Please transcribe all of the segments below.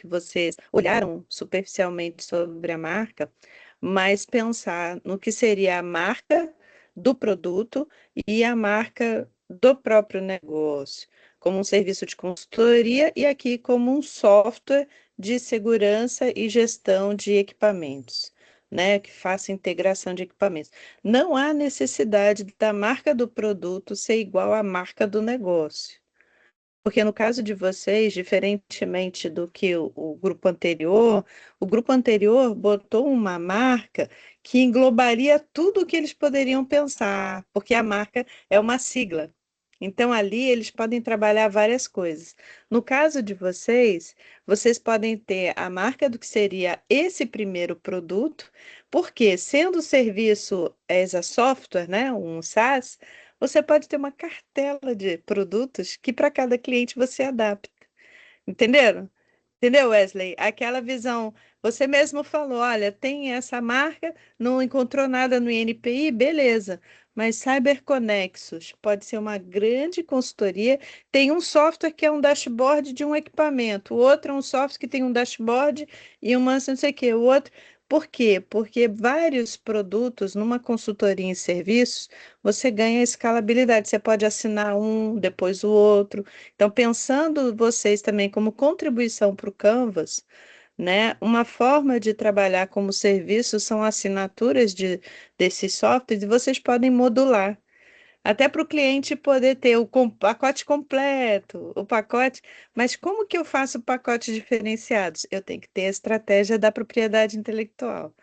que vocês olharam superficialmente sobre a marca, mas pensar no que seria a marca do produto e a marca do próprio negócio, como um serviço de consultoria e aqui como um software de segurança e gestão de equipamentos, né, que faça integração de equipamentos. Não há necessidade da marca do produto ser igual à marca do negócio. Porque no caso de vocês, diferentemente do que o grupo anterior botou uma marca que englobaria tudo o que eles poderiam pensar, porque a marca é uma sigla. Então, ali eles podem trabalhar várias coisas. No caso de vocês, vocês podem ter a marca do que seria esse primeiro produto, porque sendo o serviço as a software, né, um SaaS, você pode ter uma cartela de produtos que para cada cliente você adapta. Entenderam? Entendeu, Wesley? Aquela visão. Você mesmo falou, olha, tem essa marca, não encontrou nada no INPI, beleza. Mas CyberConnexus pode ser uma grande consultoria. Tem um software que é um dashboard de um equipamento, o outro é um software que tem um dashboard e uma não sei o quê. O outro. Por quê? Porque vários produtos numa consultoria em serviços, você ganha escalabilidade. Você pode assinar um, depois o outro. Então, pensando vocês também como contribuição para o Canvas, né, uma forma de trabalhar como serviço são assinaturas desses softwares e vocês podem modular. Até para o cliente poder ter o pacote completo, o pacote. Mas como que eu faço pacotes diferenciados? Eu tenho que ter a estratégia da propriedade intelectual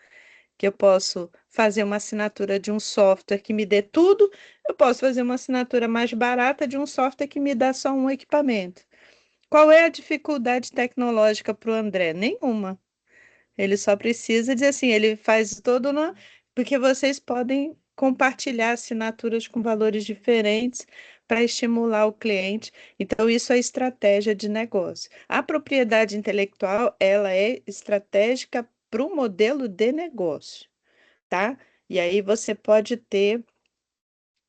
que eu posso fazer uma assinatura de um software que me dê tudo, eu posso fazer uma assinatura mais barata de um software que me dá só um equipamento. Qual é a dificuldade tecnológica para o André? Nenhuma. Ele só precisa dizer assim, ele faz todo no... porque vocês podem compartilhar assinaturas com valores diferentes para estimular o cliente. Então, isso é estratégia de negócio. A propriedade intelectual, ela é estratégica para o modelo de negócio, tá? E aí você pode ter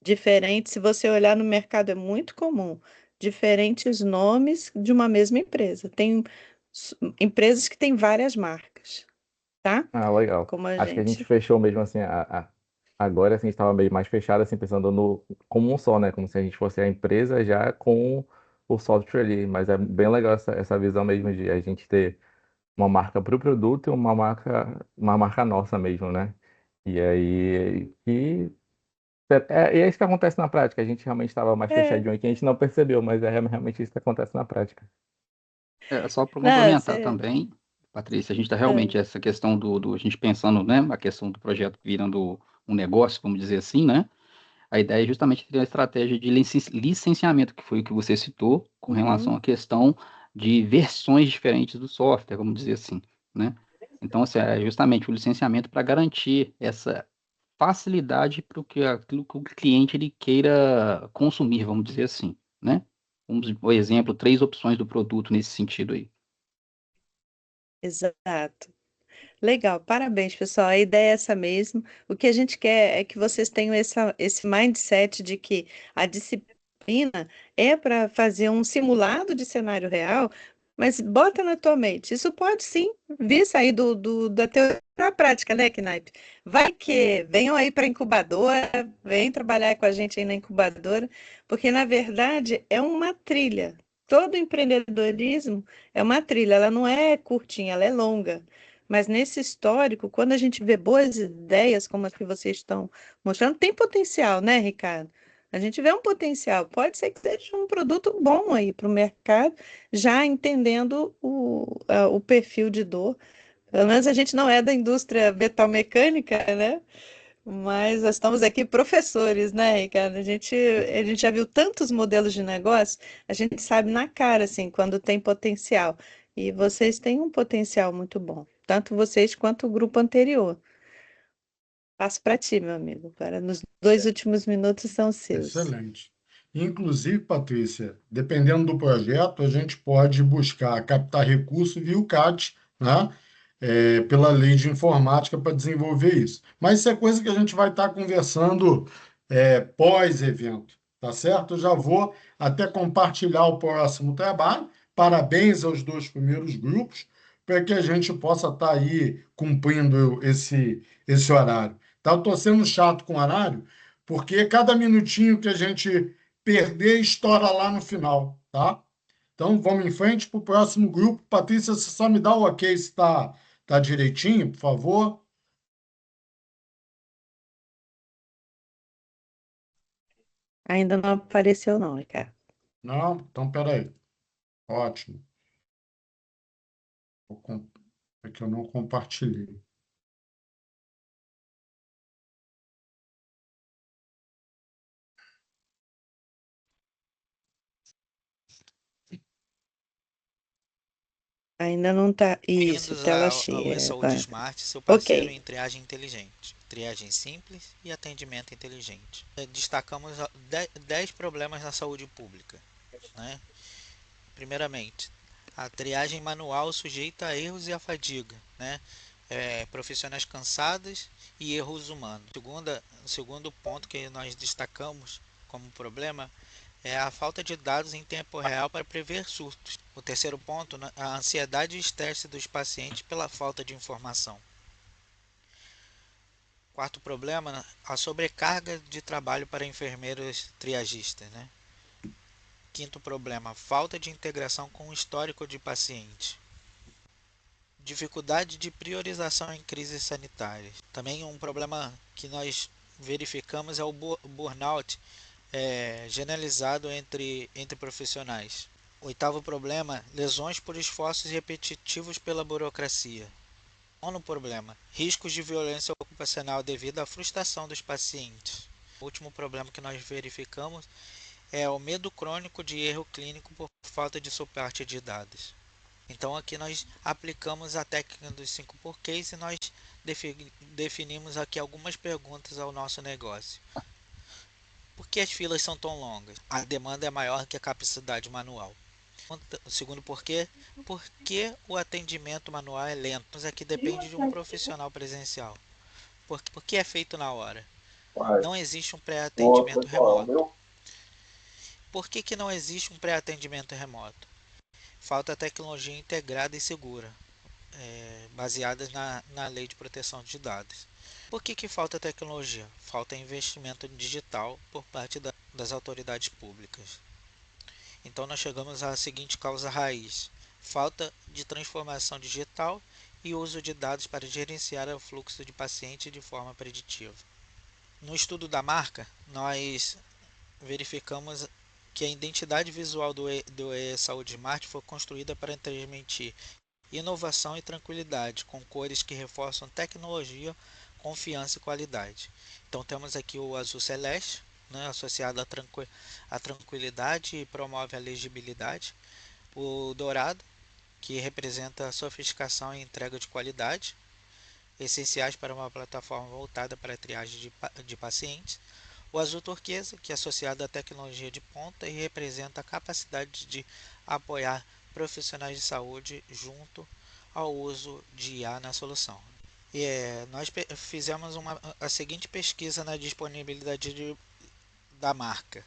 diferentes, se você olhar no mercado, é muito comum, diferentes nomes de uma mesma empresa. Tem empresas que têm várias marcas, tá? Ah, legal. Como a Acho que a gente gente. fechou mesmo assim, agora assim, estava meio mais fechado, assim, pensando no como um só, né? Como se a gente fosse a empresa já com o software ali. Mas é bem legal essa visão mesmo de a gente ter uma marca para o produto e uma marca nossa mesmo, né? E aí, e é isso que acontece na prática. A gente realmente estava mais É, fechadinho aqui, a gente não percebeu, mas é realmente isso que acontece na prática. Só para não, complementar você. também, Patrícia, a gente está É, realmente essa questão a gente pensando, né, a questão do projeto virando um negócio, vamos dizer assim, né? A ideia é justamente ter a estratégia de licenciamento, que foi o que você citou, com relação uhum, à questão de versões diferentes do software, vamos dizer assim, né? Então, assim, é justamente o licenciamento para garantir essa facilidade para aquilo que o cliente ele queira consumir, vamos dizer assim, né? Vamos, por exemplo, 3 opções do produto nesse sentido aí. exato. Legal, parabéns, pessoal. A ideia é essa mesmo. O que a gente quer é que vocês tenham esse mindset de que a disciplina é para fazer um simulado de cenário real, mas bota na tua mente. Isso pode sim vir sair da teoria para a prática, né, Knaip? Vai que venham aí para a incubadora, vem trabalhar com a gente aí na incubadora, porque na verdade é uma trilha. Todo empreendedorismo é uma trilha, ela não é curtinha, ela é longa. Mas nesse histórico, quando a gente vê boas ideias como as que vocês estão mostrando, tem potencial, né, Ricardo? A gente vê um potencial. Pode ser que seja um produto bom aí para o mercado, já entendendo o perfil de dor. Pelo menos a gente não é da indústria metalmecânica, né? Mas nós estamos aqui professores, né, Ricardo? A gente já viu tantos modelos de negócio, a gente sabe na cara, assim, quando tem potencial. E vocês têm um potencial muito bom, tanto vocês quanto o grupo anterior. Passo para ti, meu amigo. Agora, nos 2 últimos minutos são seus. Excelente. Inclusive, Patrícia, dependendo do projeto, a gente pode buscar captar recursos via o CAT, né? Pela lei de informática para desenvolver isso. Mas isso é coisa que a gente vai estar conversando pós-evento, tá certo? Eu já vou até compartilhar o próximo trabalho. Parabéns aos 2 primeiros grupos. para que a gente possa estar aí cumprindo esse horário. Tá? Eu estou sendo chato com o horário, porque cada minutinho que a gente perder estoura lá no final, tá? Então, vamos em frente para o próximo grupo. Patrícia, você só me dá o ok se tá direitinho, por favor. Ainda não apareceu, não, Ricardo. Não? Então, peraí. Ótimo. É que eu não compartilhei. Ainda não tá. Isso, Bem-vindos tela ao cheia eSaúde agora. Smart, seu parceiro Ok. em triagem inteligente, triagem simples e atendimento inteligente. Destacamos 10 problemas na saúde pública, né? Primeiramente, a triagem manual sujeita a erros e a fadiga, né? Profissionais cansados e erros humanos. O segundo ponto que nós destacamos como problema é a falta de dados em tempo real para prever surtos. O terceiro ponto, a ansiedade e estresse dos pacientes pela falta de informação. Quarto problema, a sobrecarga de trabalho para enfermeiros triagistas, né? Quinto problema, falta de integração com o histórico de paciente. Dificuldade de priorização em crises sanitárias. Também um problema que nós verificamos é o burnout generalizado entre profissionais. Oitavo problema, lesões por esforços repetitivos pela burocracia. Nono problema, riscos de violência ocupacional devido à frustração dos pacientes. O último problema que nós verificamos é o medo crônico de erro clínico por falta de suporte de dados. Então aqui nós aplicamos a técnica dos 5 porquês e nós definimos aqui algumas perguntas ao nosso negócio. Por que as filas são tão longas? A demanda é maior que a capacidade manual. O segundo porquê, porque o atendimento manual é lento. Mas aqui depende de um profissional presencial. Porque é feito na hora. Não existe um pré-atendimento remoto. Por que não existe um pré-atendimento remoto? Falta tecnologia integrada e segura, baseadas na Lei de Proteção de Dados. Por que falta tecnologia? Falta investimento digital por parte das autoridades públicas. Então nós chegamos à seguinte causa raiz: falta de transformação digital e uso de dados para gerenciar o fluxo de paciente de forma preditiva. No estudo da marca, nós verificamos que a identidade visual do e-Saúde Smart foi construída para transmitir inovação e tranquilidade, com cores que reforçam tecnologia, confiança e qualidade. Então temos aqui o azul celeste, né, associado à tranquilidade e promove a legibilidade. O dourado, que representa a sofisticação e entrega de qualidade, essenciais para uma plataforma voltada para a triagem de pacientes. O azul turquesa, que é associado à tecnologia de ponta e representa a capacidade de apoiar profissionais de saúde junto ao uso de IA na solução. Nós fizemos a seguinte pesquisa na disponibilidade da marca.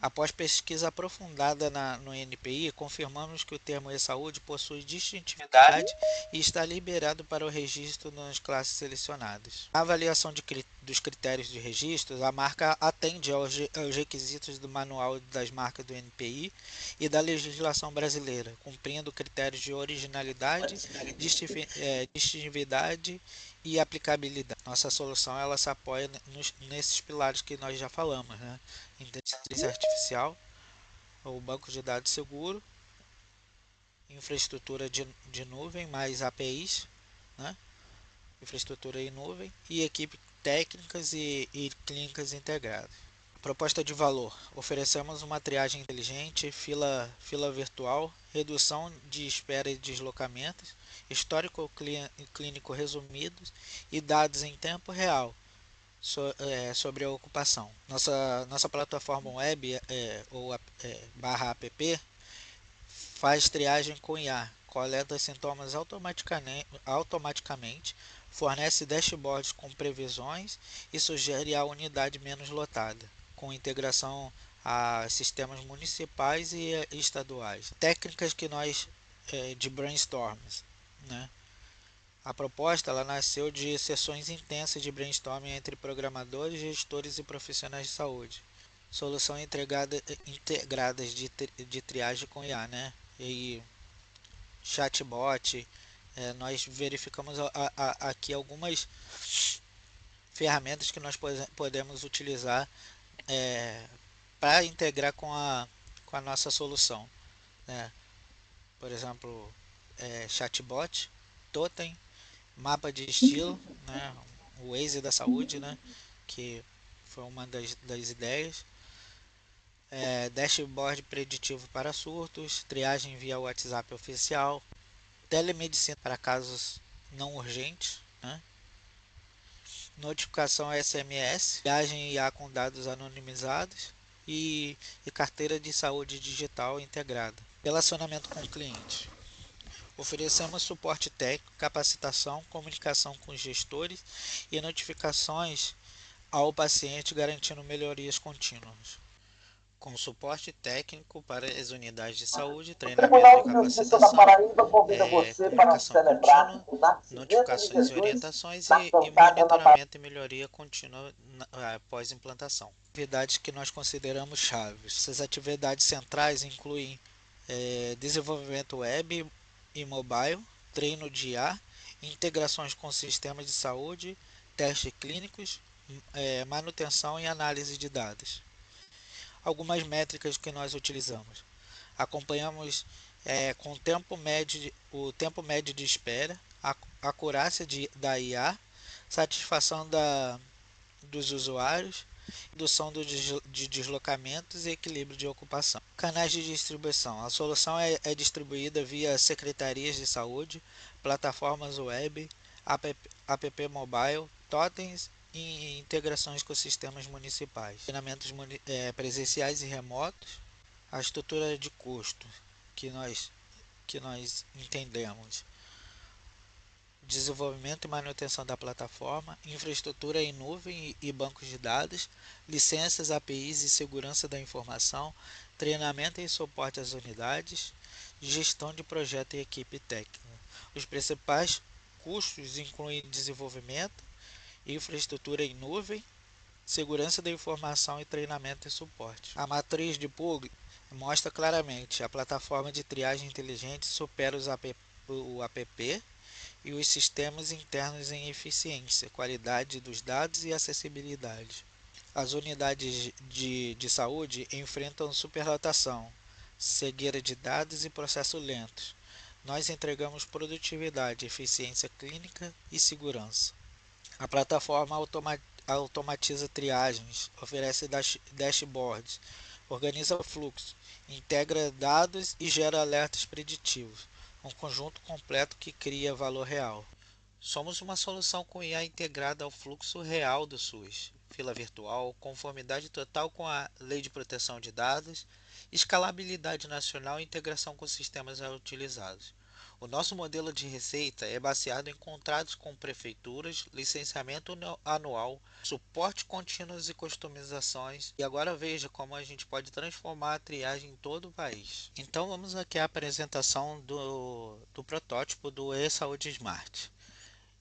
Após pesquisa aprofundada no NPI, confirmamos que o termo e-saúde possui distintividade e está liberado para o registro nas classes selecionadas. Na avaliação dos critérios de registro, a marca atende aos requisitos do Manual das Marcas do NPI e da legislação brasileira, cumprindo critérios de originalidade, distintividade e aplicabilidade. Nossa solução ela se apoia nesses pilares que nós já falamos, né? Inteligência artificial, o banco de dados seguro, infraestrutura de nuvem mais APIs, né? Infraestrutura em nuvem e equipe técnicas e clínicas integradas. Proposta de valor: oferecemos uma triagem inteligente, fila virtual, redução de espera e deslocamentos, histórico clínico resumido e dados em tempo real sobre a ocupação. Nossa plataforma web barra app faz triagem com IA, coleta sintomas automaticamente, fornece dashboards com previsões e sugere a unidade menos lotada, com integração a sistemas municipais e estaduais. Técnicas que nós de brainstorms. né? A proposta ela nasceu de sessões intensas de brainstorming entre programadores, gestores e profissionais de saúde. Solução integradas de triagem com IA, né? E chatbot. Nós verificamos aqui algumas ferramentas que nós podemos utilizar para integrar com a nossa solução, né? Por exemplo, chatbot, totem, mapa de estilo, né? O Waze da saúde, né? Que foi uma das ideias. Dashboard preditivo para surtos, triagem via WhatsApp oficial, telemedicina para casos não urgentes, né? Notificação SMS, triagem IA com dados anonimizados e carteira de saúde digital integrada. Relacionamento com o cliente. Oferecemos suporte técnico, capacitação, comunicação com os gestores e notificações ao paciente, garantindo melhorias contínuas. Com suporte técnico para as unidades de saúde, treinamento e capacitação, comunicação contínua, notificações e orientações e monitoramento e melhoria contínua após implantação. Atividades que nós consideramos chaves. Essas atividades centrais incluem desenvolvimento web e mobile, treino de IA, integrações com sistemas de saúde, testes clínicos, manutenção e análise de dados. Algumas métricas que nós utilizamos. Acompanhamos com o tempo médio de espera, a acurácia da IA, satisfação dos usuários, redução de deslocamentos e equilíbrio de ocupação. Canais de distribuição. A solução é distribuída via secretarias de saúde, plataformas web, app mobile, totens e integrações com sistemas municipais. Treinamentos presenciais e remotos. A estrutura de custo que nós entendemos. Desenvolvimento e manutenção da plataforma, infraestrutura em nuvem e bancos de dados, licenças, APIs e segurança da informação, treinamento e suporte às unidades, gestão de projeto e equipe técnica. Os principais custos incluem desenvolvimento, infraestrutura em nuvem, segurança da informação e treinamento e suporte. A matriz de Pug mostra claramente a plataforma de triagem inteligente supera o app e os sistemas internos em eficiência, qualidade dos dados e acessibilidade. As unidades de saúde enfrentam superlotação, cegueira de dados e processos lentos. Nós entregamos produtividade, eficiência clínica e segurança. A plataforma automatiza triagens, oferece dashboards, organiza o fluxo, integra dados e gera alertas preditivos. Um conjunto completo que cria valor real. Somos uma solução com IA integrada ao fluxo real do SUS, fila virtual, conformidade total com a Lei de Proteção de Dados, escalabilidade nacional e integração com sistemas utilizados. O nosso modelo de receita é baseado em contratos com prefeituras, licenciamento anual, suporte contínuos e customizações. E agora veja como a gente pode transformar a triagem em todo o país. Então vamos aqui à apresentação do protótipo do eSaúde Smart.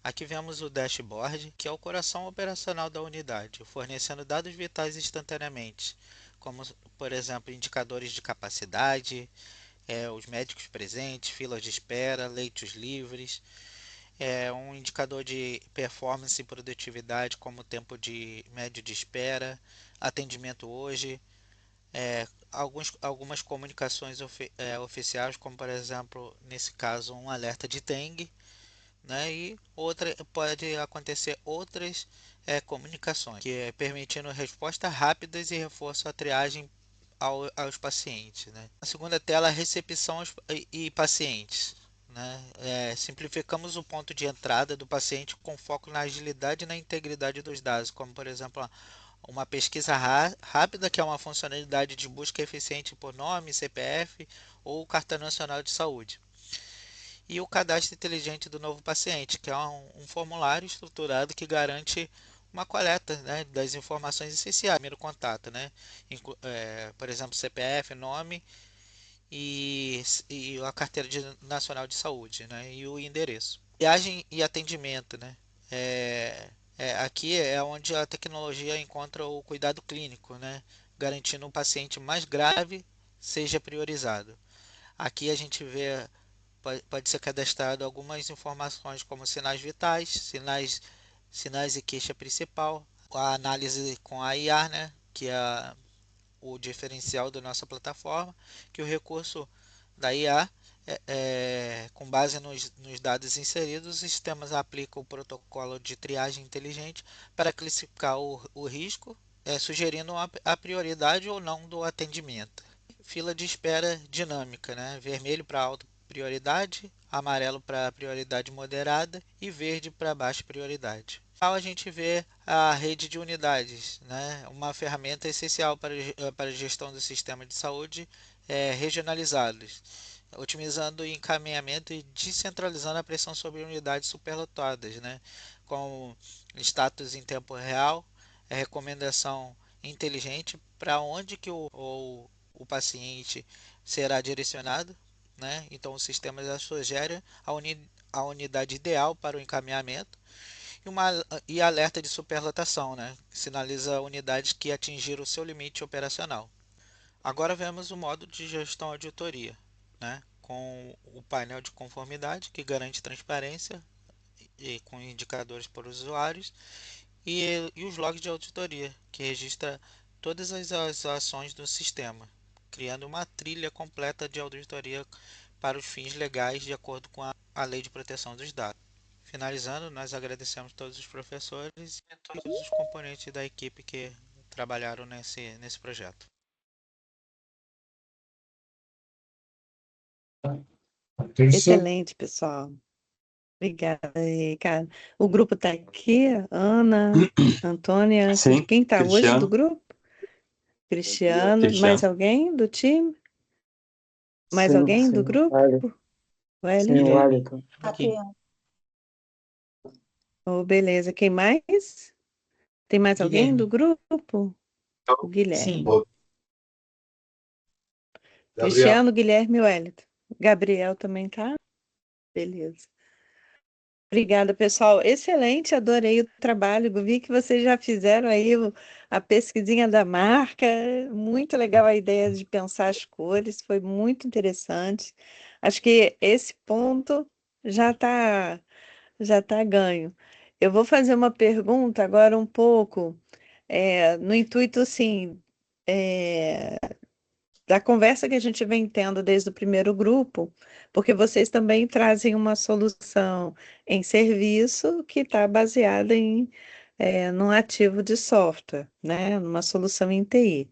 Aqui vemos o dashboard, que é o coração operacional da unidade, fornecendo dados vitais instantaneamente, como por exemplo indicadores de capacidade, os médicos presentes, filas de espera, leitos livres, um indicador de performance e produtividade, como tempo médio de espera, atendimento hoje, algumas comunicações oficiais, como por exemplo, nesse caso, um alerta de dengue, né? E pode acontecer outras comunicações, permitindo respostas rápidas e reforço à triagem aos pacientes, né? A segunda tela, recepção e pacientes, né? Simplificamos o ponto de entrada do paciente com foco na agilidade e na integridade dos dados, como por exemplo uma pesquisa rápida, que é uma funcionalidade de busca eficiente por nome, CPF ou cartão nacional de saúde. E o cadastro inteligente do novo paciente, que é um formulário estruturado que garante uma coleta, né, das informações essenciais, primeiro contato, né? Por exemplo, CPF, nome e a carteira nacional de saúde, né, e o endereço. Viagem e atendimento, né? Aqui é onde a tecnologia encontra o cuidado clínico, né, garantindo um paciente mais grave seja priorizado. Aqui a gente vê, pode ser cadastrado algumas informações como sinais vitais, sinais e queixa principal, a análise com a IA, né, que é o diferencial da nossa plataforma, que o recurso da IA, com base nos dados inseridos, os sistemas aplicam o protocolo de triagem inteligente para classificar o risco, sugerindo a prioridade ou não do atendimento. Fila de espera dinâmica, né? Vermelho para alta prioridade, amarelo para prioridade moderada e verde para baixa prioridade. A gente vê a rede de unidades, né? Uma ferramenta essencial para a gestão do sistema de saúde regionalizados, otimizando o encaminhamento e descentralizando a pressão sobre unidades superlotadas, né? Com status em tempo real, recomendação inteligente para onde que o paciente será direcionado, né? Então o sistema já sugere a unidade ideal para o encaminhamento e alerta de superlotação, né? Que sinaliza unidades que atingiram o seu limite operacional. Agora vemos o modo de gestão auditoria, né? Com o painel de conformidade que garante transparência e com indicadores para os usuários e os logs de auditoria que registra todas as ações do sistema, criando uma trilha completa de auditoria para os fins legais de acordo com a Lei de Proteção dos Dados. Finalizando, nós agradecemos todos os professores e todos os componentes da equipe que trabalharam nesse projeto. Excelente, pessoal. Obrigada, Ricardo. O grupo está aqui, Ana, Antônia. Sim, Quem está hoje do Cristiano. grupo? Cristiano. Mais alguém do time? Mais Sim, alguém do sim, grupo? sim, o Wellington? Wellington. Aqui. Oh, beleza. Quem mais? Tem mais alguém do grupo? O Guilherme. Sim. Cristiano, Guilherme e Wellington. Gabriel também tá? Beleza. Obrigada, pessoal. Excelente, adorei o trabalho. Vi que vocês já fizeram aí a pesquisinha da marca. Muito legal a ideia de pensar as cores, foi muito interessante. Acho que esse ponto já tá ganho. Eu vou fazer uma pergunta agora um pouco, no intuito, assim, da conversa que a gente vem tendo desde o primeiro grupo, porque vocês também trazem uma solução em serviço que está baseada num ativo de software, né? Numa solução em TI.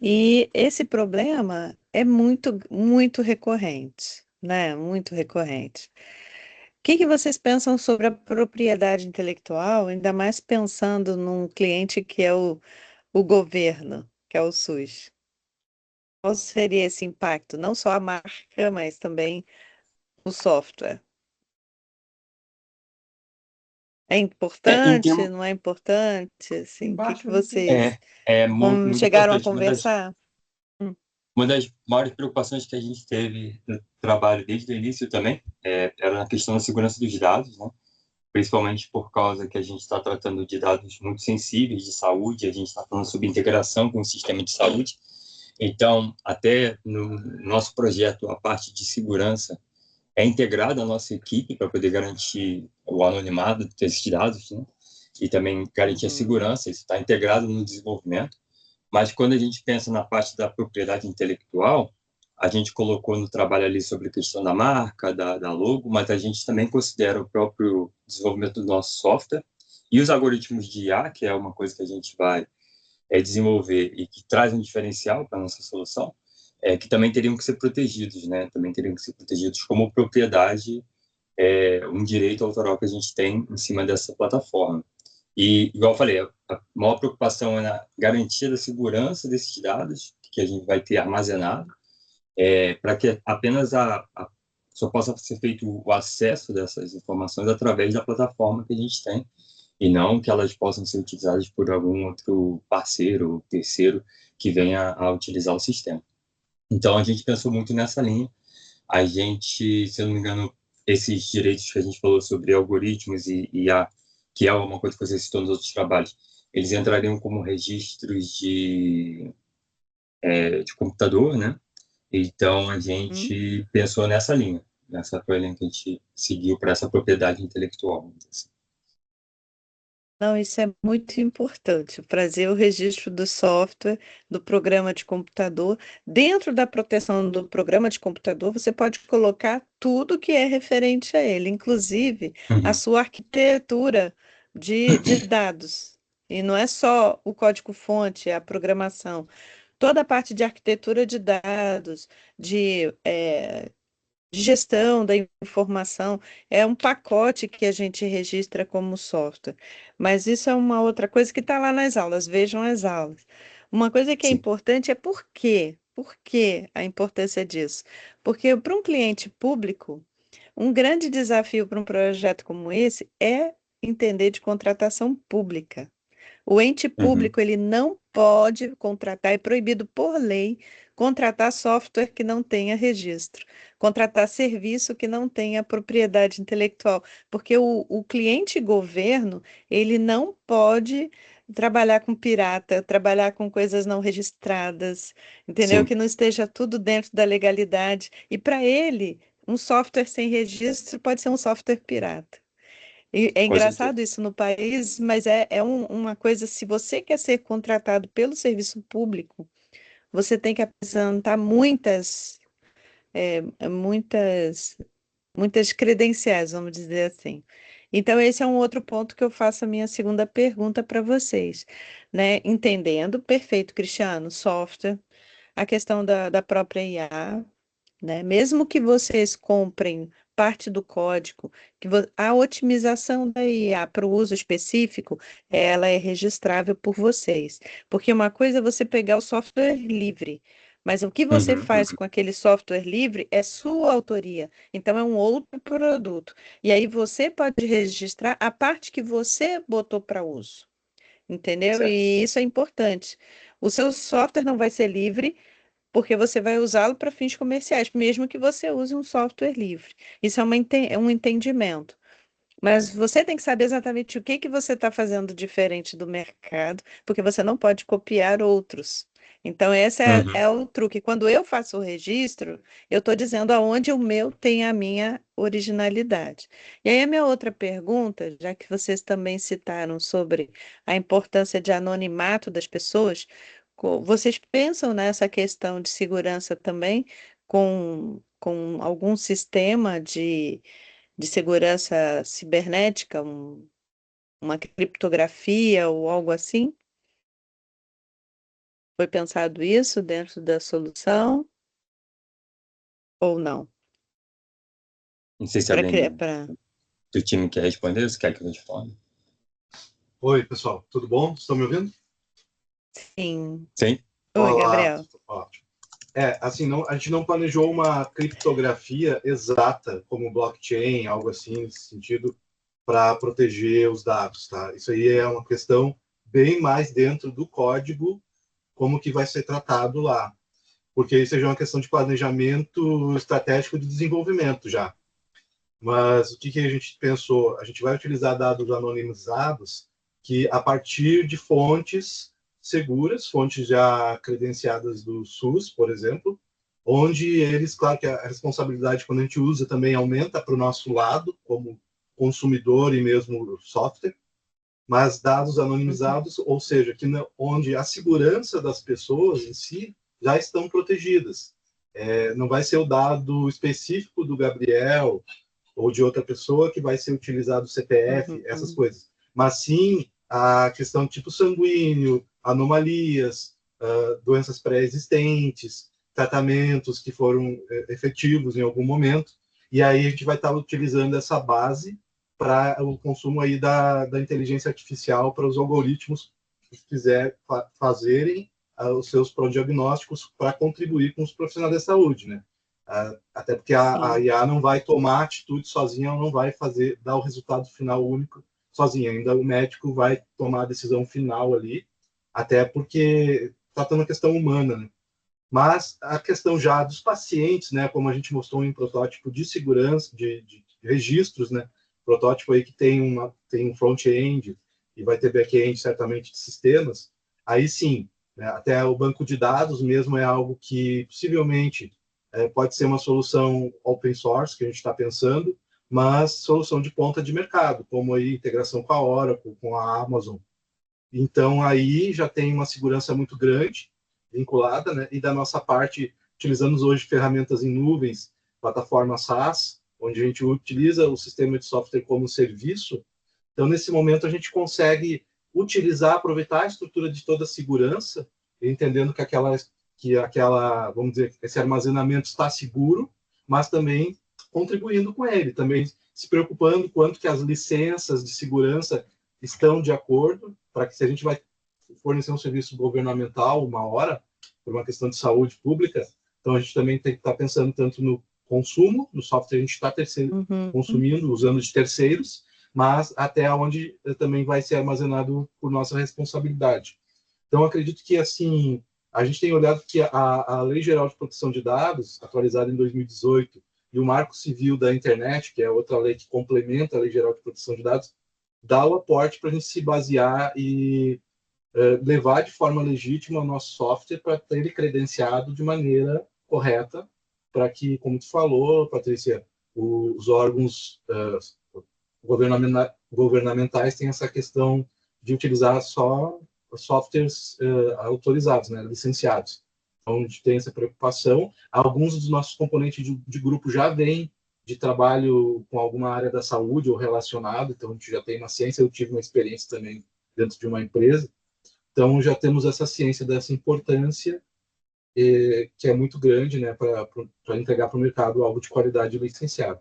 E esse problema é muito, muito recorrente, né? Muito recorrente. O que vocês pensam sobre a propriedade intelectual, ainda mais pensando num cliente que é o governo, que é o SUS? Qual seria esse impacto? Não só a marca, mas também o software. É Em importante? termos, Não é importante? Assim, o que vocês muito chegaram a importante. conversar? Uma das maiores preocupações que a gente teve no trabalho desde o início também era na questão da segurança dos dados, né? Principalmente por causa que a gente está tratando de dados muito sensíveis de saúde, a gente está falando sobre integração com o sistema de saúde. Então, até no nosso projeto, a parte de segurança é integrada à nossa equipe para poder garantir o anonimato desses dados, né? E também garantir a segurança, isso está integrado no desenvolvimento. Mas quando a gente pensa na parte da propriedade intelectual, a gente colocou no trabalho ali sobre a questão da marca, da logo, mas a gente também considera o próprio desenvolvimento do nosso software e os algoritmos de IA, que é uma coisa que a gente vai desenvolver e que traz um diferencial para a nossa solução, que também teriam que ser protegidos, né? Também teriam que ser protegidos como propriedade, um direito autoral que a gente tem em cima dessa plataforma. E, igual eu falei, a maior preocupação é na garantia da segurança desses dados que a gente vai ter armazenado, para que apenas só possa ser feito o acesso dessas informações através da plataforma que a gente tem, e não que elas possam ser utilizadas por algum outro parceiro ou terceiro que venha a utilizar o sistema. Então, a gente pensou muito nessa linha. A gente, se eu não me engano, esses direitos que a gente falou sobre algoritmos e IA, que é uma coisa que você citou nos outros trabalhos, eles entrariam como registros de computador, né? Então, a Hum? gente pensou nessa linha. Nessa foi a linha que a gente seguiu para essa propriedade intelectual, vamos dizer assim. Não, isso é muito importante, fazer o registro do software, do programa de computador. Dentro da proteção do programa de computador, você pode colocar tudo que é referente a ele, inclusive a Uhum. sua arquitetura de dados. E não é só o código-fonte, é a programação. Toda a parte de arquitetura de dados, de gestão da informação, é um pacote que a gente registra como software. Mas isso é uma outra coisa que está lá nas aulas, vejam as aulas. Uma coisa que é Sim. importante é por quê? Por que a importância disso? Porque para um cliente público, um grande desafio para um projeto como esse é entender de contratação pública. O ente Uhum. público, ele não pode contratar, é proibido por lei contratar software que não tenha registro, contratar serviço que não tenha propriedade intelectual, porque o cliente governo, ele não pode trabalhar com pirata, trabalhar com coisas não registradas, entendeu? Sim, Que não esteja tudo dentro da legalidade. E para ele, um software sem registro pode ser um software pirata. E é com certeza. engraçado isso no país, mas uma coisa, se você quer ser contratado pelo serviço público, você tem que apresentar muitas, muitas credenciais, vamos dizer assim. Então, esse é um outro ponto que eu faço a minha segunda pergunta para vocês, né? Entendendo, perfeito, Cristiano, software, a questão da própria IA, né? Mesmo que vocês comprem parte do código, a otimização da IA para o uso específico, ela é registrável por vocês. Porque uma coisa é você pegar o software livre, mas o que você Uhum. faz com aquele software livre é sua autoria. Então, é um outro produto. E aí você pode registrar a parte que você botou para uso. Entendeu? Certo. E isso é importante. O seu software não vai ser livre, porque você vai usá-lo para fins comerciais, mesmo que você use um software livre. Isso é um entendimento. Mas você tem que saber exatamente o que que você está fazendo diferente do mercado, porque você não pode copiar outros. Então, esse Uhum. é o truque. Quando eu faço o registro, eu estou dizendo aonde o meu tem a minha originalidade. E aí, a minha outra pergunta, já que vocês também citaram sobre a importância de anonimato das pessoas, vocês pensam nessa questão de segurança também com algum sistema de segurança cibernética, uma criptografia ou algo assim? Foi pensado isso dentro da solução ou não? Não sei se Para alguém criar, do, para do time quer responder, se quer que eu responda. Oi, pessoal, tudo bom? Estão me ouvindo? sim. Sim? Oi, Olá, Gabriel. ótimo. Assim, não, a gente não planejou uma criptografia exata, como blockchain, algo assim, nesse sentido, para proteger os dados, tá? Isso aí é uma questão bem mais dentro do código, como que vai ser tratado lá. Porque isso já é uma questão de planejamento estratégico de desenvolvimento já. Mas o que que a gente pensou? A gente vai utilizar dados anonimizados que, a partir de fontes seguras, fontes já credenciadas do SUS, por exemplo, onde eles, claro que a responsabilidade, quando a gente usa, também aumenta para o nosso lado, como consumidor e mesmo software, mas dados Uhum, anonimizados, ou seja, onde a segurança das pessoas em si já estão protegidas. Não vai ser o dado específico do Gabriel ou de outra pessoa que vai ser utilizado o CPF, essas uhum, coisas. Mas sim a questão tipo sanguíneo, anomalias, doenças pré-existentes, tratamentos que foram efetivos em algum momento. E aí a gente vai estar utilizando essa base para o consumo aí da inteligência artificial para os algoritmos que quiser fazerem os seus prodiagnósticos para contribuir com os profissionais da saúde, né? Até porque a sim. IA não vai tomar atitude sozinha, ela não vai dar o resultado final único sozinha. Ainda o médico vai tomar a decisão final ali, até porque tratando a questão humana, né? Mas a questão já dos pacientes, né, como a gente mostrou em protótipo de segurança, de registros, né, protótipo aí que tem um front-end e vai ter back-end certamente de sistemas, aí sim, né, até o banco de dados mesmo é algo que possivelmente pode ser uma solução open source que a gente está pensando, mas solução de ponta de mercado, como aí integração com a Oracle, com a Amazon. Então, aí já tem uma segurança muito grande vinculada, né? E da nossa parte, utilizamos hoje ferramentas em nuvens, plataforma SaaS, onde a gente utiliza o sistema de software como serviço. Então, nesse momento, a gente consegue utilizar, aproveitar a estrutura de toda a segurança, entendendo que aquela, vamos dizer, esse armazenamento está seguro, mas também contribuindo com ele, também se preocupando quanto que as licenças de segurança estão de acordo, para que se a gente vai fornecer um serviço governamental uma hora, por uma questão de saúde pública, então a gente também tem que estar pensando tanto no consumo, no software a gente está consumindo, usando de terceiros, mas até onde também vai ser armazenado por nossa responsabilidade. Então, acredito que, assim, a gente tem olhado que a Lei Geral de Proteção de Dados, atualizada em 2018, e o Marco Civil da Internet, que é outra lei que complementa a Lei Geral de Proteção de Dados, dá o aporte para a gente se basear e levar de forma legítima o nosso software para ter ele credenciado de maneira correta, para que, como tu falou, Patrícia, os órgãos governamentais têm essa questão de utilizar só softwares autorizados, né, licenciados. Então, a gente tem essa preocupação. Alguns dos nossos componentes de grupo já vêm de trabalho com alguma área da saúde ou relacionado, então a gente já tem uma ciência, eu tive uma experiência também dentro de uma empresa, então já temos essa ciência dessa importância, que é muito grande, né, para entregar para o mercado algo de qualidade licenciado.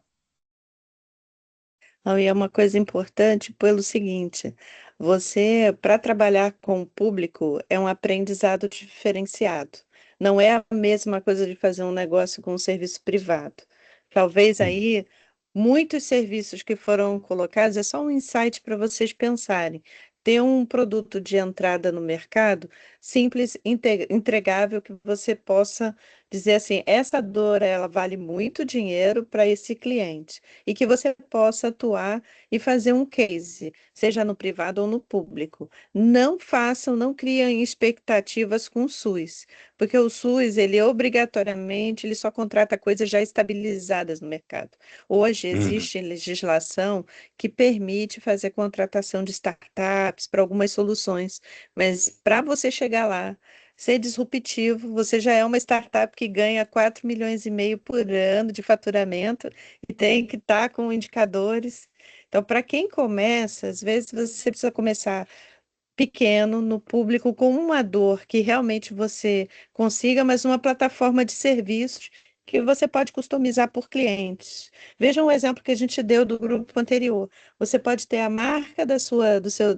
Não, e é uma coisa importante pelo seguinte, você, para trabalhar com o público, é um aprendizado diferenciado. Não é a mesma coisa de fazer um negócio com um serviço privado. Talvez aí muitos serviços que foram colocados, é só um insight para vocês pensarem. Ter um produto de entrada no mercado simples, entregável, que você possa dizer assim, essa dor, ela vale muito dinheiro para esse cliente e que você possa atuar e fazer um case, seja no privado ou no público. Não façam, não criem expectativas com o SUS, porque o SUS, ele obrigatoriamente, ele só contrata coisas já estabilizadas no mercado. Hoje existe legislação que permite fazer contratação de startups para algumas soluções, mas para você chegar lá, ser disruptivo, você já é uma startup que ganha 4,5 milhões por ano de faturamento e tem que estar com indicadores. Então, para quem começa, às vezes você precisa começar pequeno, no público, com uma dor que realmente você consiga, mas uma plataforma de serviços que você pode customizar por clientes. Veja um exemplo que a gente deu do grupo anterior. Você pode ter a marca do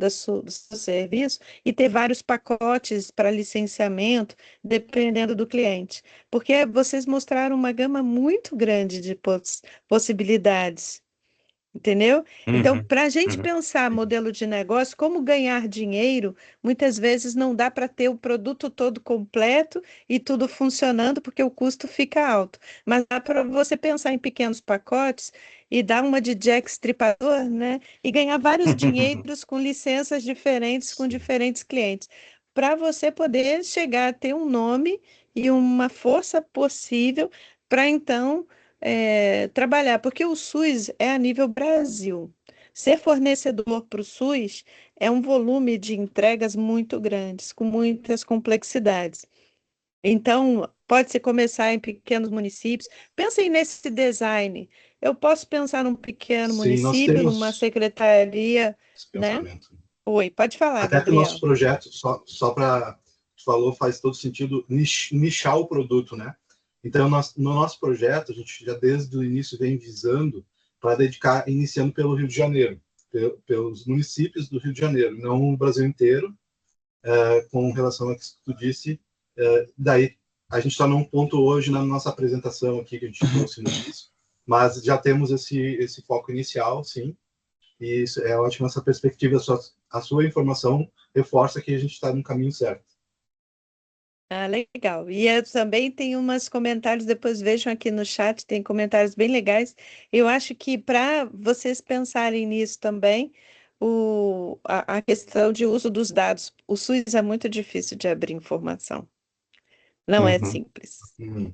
seu serviço e ter vários pacotes para licenciamento, dependendo do cliente. Porque vocês mostraram uma gama muito grande de possibilidades. Entendeu? Então, para a gente pensar modelo de negócio, como ganhar dinheiro, muitas vezes não dá para ter o produto todo completo e tudo funcionando, porque o custo fica alto. Mas dá para você pensar em pequenos pacotes e dar uma de Jack Stripador, né? E ganhar vários dinheiros com licenças diferentes, com diferentes clientes, para você poder chegar a ter um nome e uma força possível para então trabalhar, porque o SUS é a nível Brasil. Ser fornecedor para o SUS é um volume de entregas muito grandes, com muitas complexidades. Então, pode-se começar em pequenos municípios. Pensem nesse design. Eu posso pensar num pequeno Sim, nós município, numa temos secretaria, esse né? pensamento. Oi, pode falar, Até que o nosso Gabriel. projeto, só para tu falou, faz todo sentido nichar o produto, né? Então, no nosso projeto, a gente já desde o início vem visando para dedicar, iniciando pelo Rio de Janeiro, pelos municípios do Rio de Janeiro, não o Brasil inteiro, com relação a que tu disse. Daí, a gente está num ponto hoje na nossa apresentação aqui que a gente trouxe no início, mas já temos esse foco inicial, sim, e isso é ótimo essa perspectiva, a sua informação reforça que a gente está no caminho certo. Ah, legal. E eu também tenho umas comentários, depois vejam aqui no chat, tem comentários bem legais. Eu acho que para vocês pensarem nisso também, a questão de uso dos dados, o SUS é muito difícil de abrir informação. Não é Uhum. simples.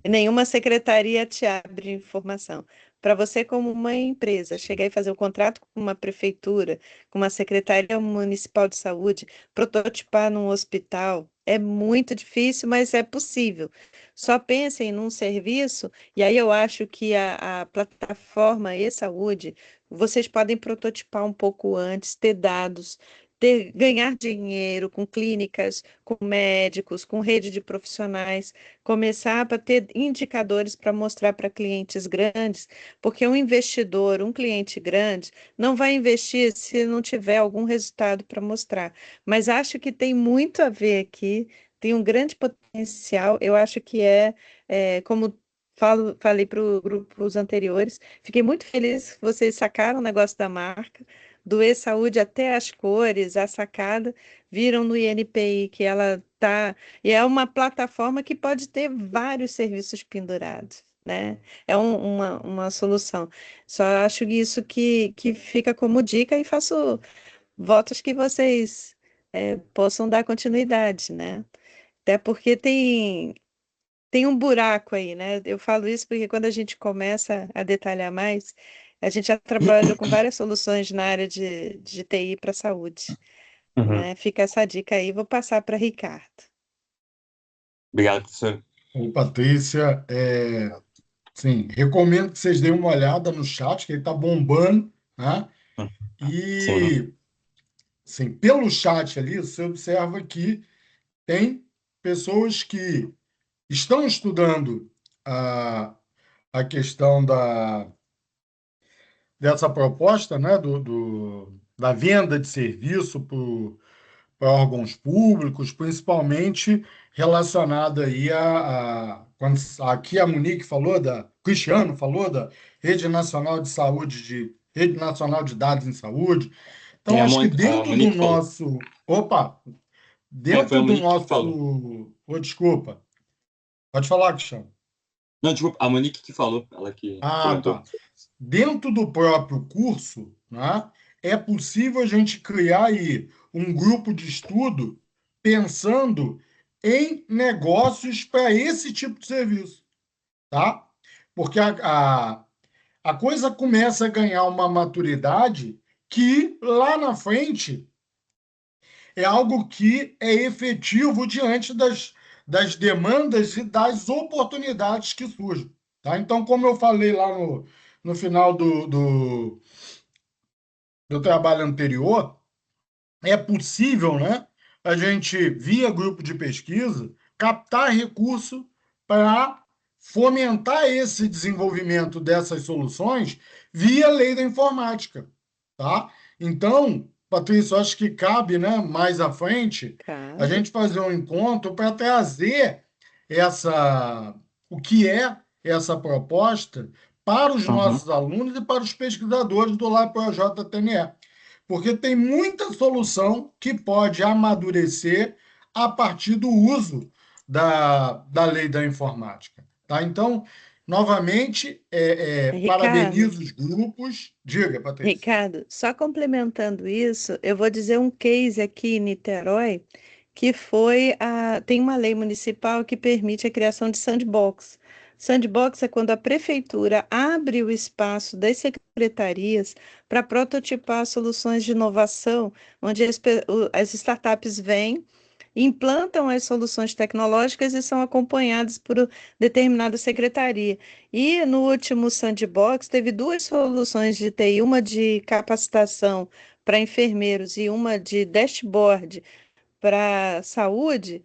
E nenhuma secretaria te abre informação. Para você, como uma empresa, chegar e fazer um contrato com uma prefeitura, com uma secretaria municipal de saúde, prototipar num hospital, é muito difícil, mas é possível. Só pensem num serviço, e aí eu acho que a plataforma e-saúde, vocês podem prototipar um pouco antes, ter dados, ganhar dinheiro com clínicas, com médicos, com rede de profissionais, começar a ter indicadores para mostrar para clientes grandes, porque um investidor, um cliente grande, não vai investir se não tiver algum resultado para mostrar. Mas acho que tem muito a ver aqui, tem um grande potencial. Eu acho que como falei para os anteriores, fiquei muito feliz que vocês sacaram o negócio da marca. Do e-saúde até as cores, a sacada, viram no INPI que ela está. E é uma plataforma que pode ter vários serviços pendurados, né? É uma solução. Só acho isso que fica como dica e faço votos que vocês possam dar continuidade, né? Até porque tem um buraco aí, né? Eu falo isso porque quando a gente começa a detalhar mais, a gente já trabalhou com várias soluções na área de TI para a saúde, Uhum. né? Fica essa dica aí, vou passar para Ricardo. Obrigado, professor. Ô, Patrícia, sim, recomendo que vocês deem uma olhada no chat, que ele está bombando, né? Sim. E, sim, pelo chat ali, você observa que tem pessoas que estão estudando a, a questão dessa proposta, né, da venda de serviço para órgãos públicos, principalmente relacionada aí quando aqui a Monique falou Cristiano falou da Rede Nacional de Saúde, Rede Nacional de Dados em Saúde. É, Então, acho que a dentro do Monique falou. nosso, opa, Foi dentro a do Monique que falou. nosso, desculpa, pode falar, Cristiano. Não, desculpa, a Monique que falou, ela que Ah, comentou. tá. Dentro do próprio curso, né, é possível a gente criar aí um grupo de estudo pensando em negócios para esse tipo de serviço, tá? Porque a coisa começa a ganhar uma maturidade que lá na frente é algo que é efetivo diante das demandas e das oportunidades que surgem, tá? Então, como eu falei lá no final do trabalho anterior, é possível, né, a gente, via grupo de pesquisa, captar recurso para fomentar esse desenvolvimento dessas soluções via lei da informática, tá? Então, Patrícia, eu acho que cabe, né, mais à frente, a Cabe. gente fazer um encontro para trazer o que é essa proposta para os Uhum. nossos alunos e para os pesquisadores do LabProJTNE, porque tem muita solução que pode amadurecer a partir do uso da lei da informática. Tá? Então, novamente, Ricardo, parabenizo os grupos. Diga, Patrícia. Ricardo, só complementando isso, eu vou dizer um case aqui em Niterói, que tem uma lei municipal que permite a criação de sandbox. Sandbox é quando a prefeitura abre o espaço das secretarias para prototipar soluções de inovação, onde as startups vêm, implantam as soluções tecnológicas e são acompanhadas por determinada secretaria. E no último Sandbox teve duas soluções de TI, uma de capacitação para enfermeiros e uma de dashboard para saúde,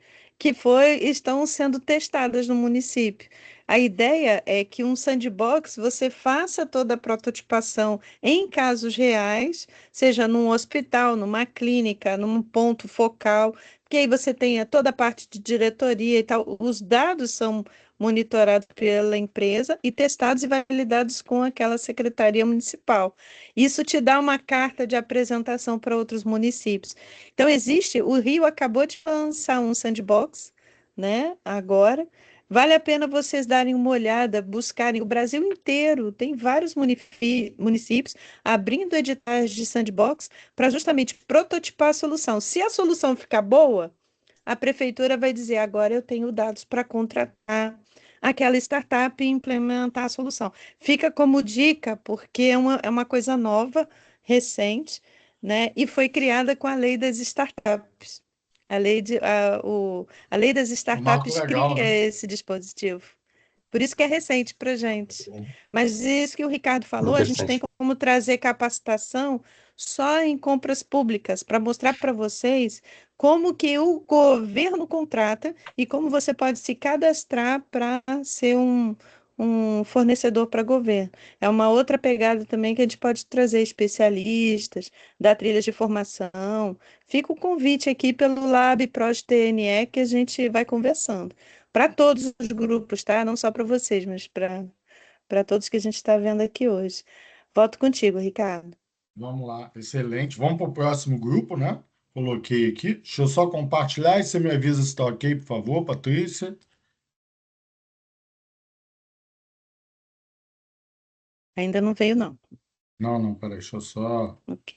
estão sendo testadas no município. A ideia é que um sandbox você faça toda a prototipação em casos reais, seja num hospital, numa clínica, num ponto focal, porque aí você tenha toda a parte de diretoria e tal. Os dados são monitorados pela empresa e testados e validados com aquela secretaria municipal. Isso te dá uma carta de apresentação para outros municípios. Então, o Rio acabou de lançar um sandbox, né? Agora. Vale a pena vocês darem uma olhada, buscarem o Brasil inteiro, tem vários municípios abrindo editais de sandbox para justamente prototipar a solução. Se a solução ficar boa, a prefeitura vai dizer: agora eu tenho dados para contratar aquela startup e implementar a solução. Fica como dica, porque é uma coisa nova, recente, né? E foi criada com a lei das startups. A lei das Um marco startups legal, cria né? esse dispositivo. Por isso que é recente para a gente. Mas isso que o Ricardo falou, a gente tem Interessante. como trazer capacitação só em compras públicas, para mostrar para vocês como que o governo contrata e como você pode se cadastrar para ser um fornecedor para governo. É uma outra pegada também que a gente pode trazer especialistas, dar trilhas de formação. Fica o convite aqui pelo Lab Prod TNE que a gente vai conversando. Para todos os grupos, tá? Não só para vocês, mas para todos que a gente está vendo aqui hoje. Volto contigo, Ricardo. Vamos lá, excelente. Vamos para o próximo grupo, né? Coloquei aqui. Deixa eu só compartilhar e você me avisa se está ok, por favor, Patrícia. Ainda não veio, não. Não, não, peraí, deixa eu só Ok.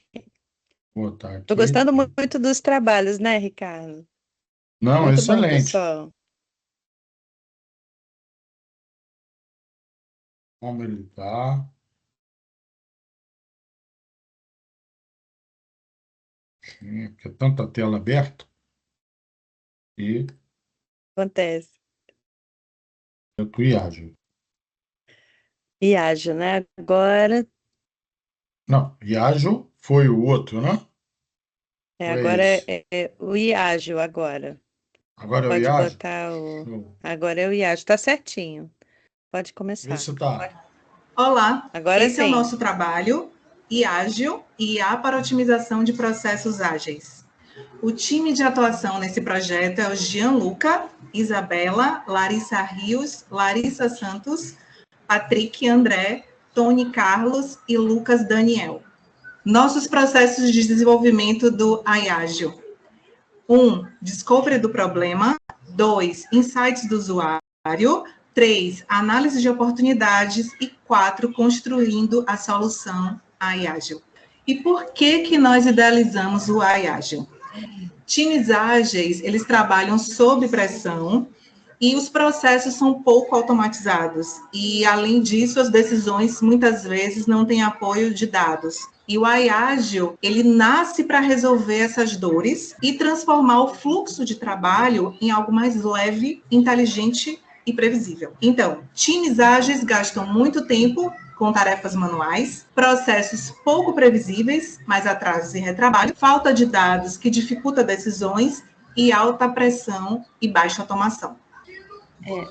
botar Tô aqui. gostando muito dos trabalhos, né, Ricardo? Não, Muito bom, excelente. pessoal. Como ele está. Porque é tanta tela aberta. E Acontece. eu tô ágil. E ágil, né? Agora, Não, Iagio foi o outro, né? Ou é agora esse? é o iágil agora. Agora é o Pode Iagio? botar o. Show. Agora é o iágil. Tá certinho. Pode Vê começar. se tá. Olá, Agora esse é o sim. nosso trabalho IAGIL, IA para otimização de processos ágeis. O time de atuação nesse projeto é o Gianluca, Isabela, Larissa Rios, Larissa Santos, Patrick André, Tony Carlos e Lucas Daniel. Nossos processos de desenvolvimento do IAGIL. 1. Discovery do problema. 2. Insights do usuário. 3. Análise de oportunidades. E 4. Construindo a solução AI Ágil. E por que nós idealizamos o AI Ágil? Times ágeis, eles trabalham sob pressão e os processos são pouco automatizados. E, além disso, as decisões, muitas vezes, não têm apoio de dados. E o AI Ágil, ele nasce para resolver essas dores e transformar o fluxo de trabalho em algo mais leve, inteligente e previsível. Então, times ágeis gastam muito tempo com tarefas manuais, processos pouco previsíveis, mais atrasos e retrabalho, falta de dados que dificulta decisões e alta pressão e baixa automação.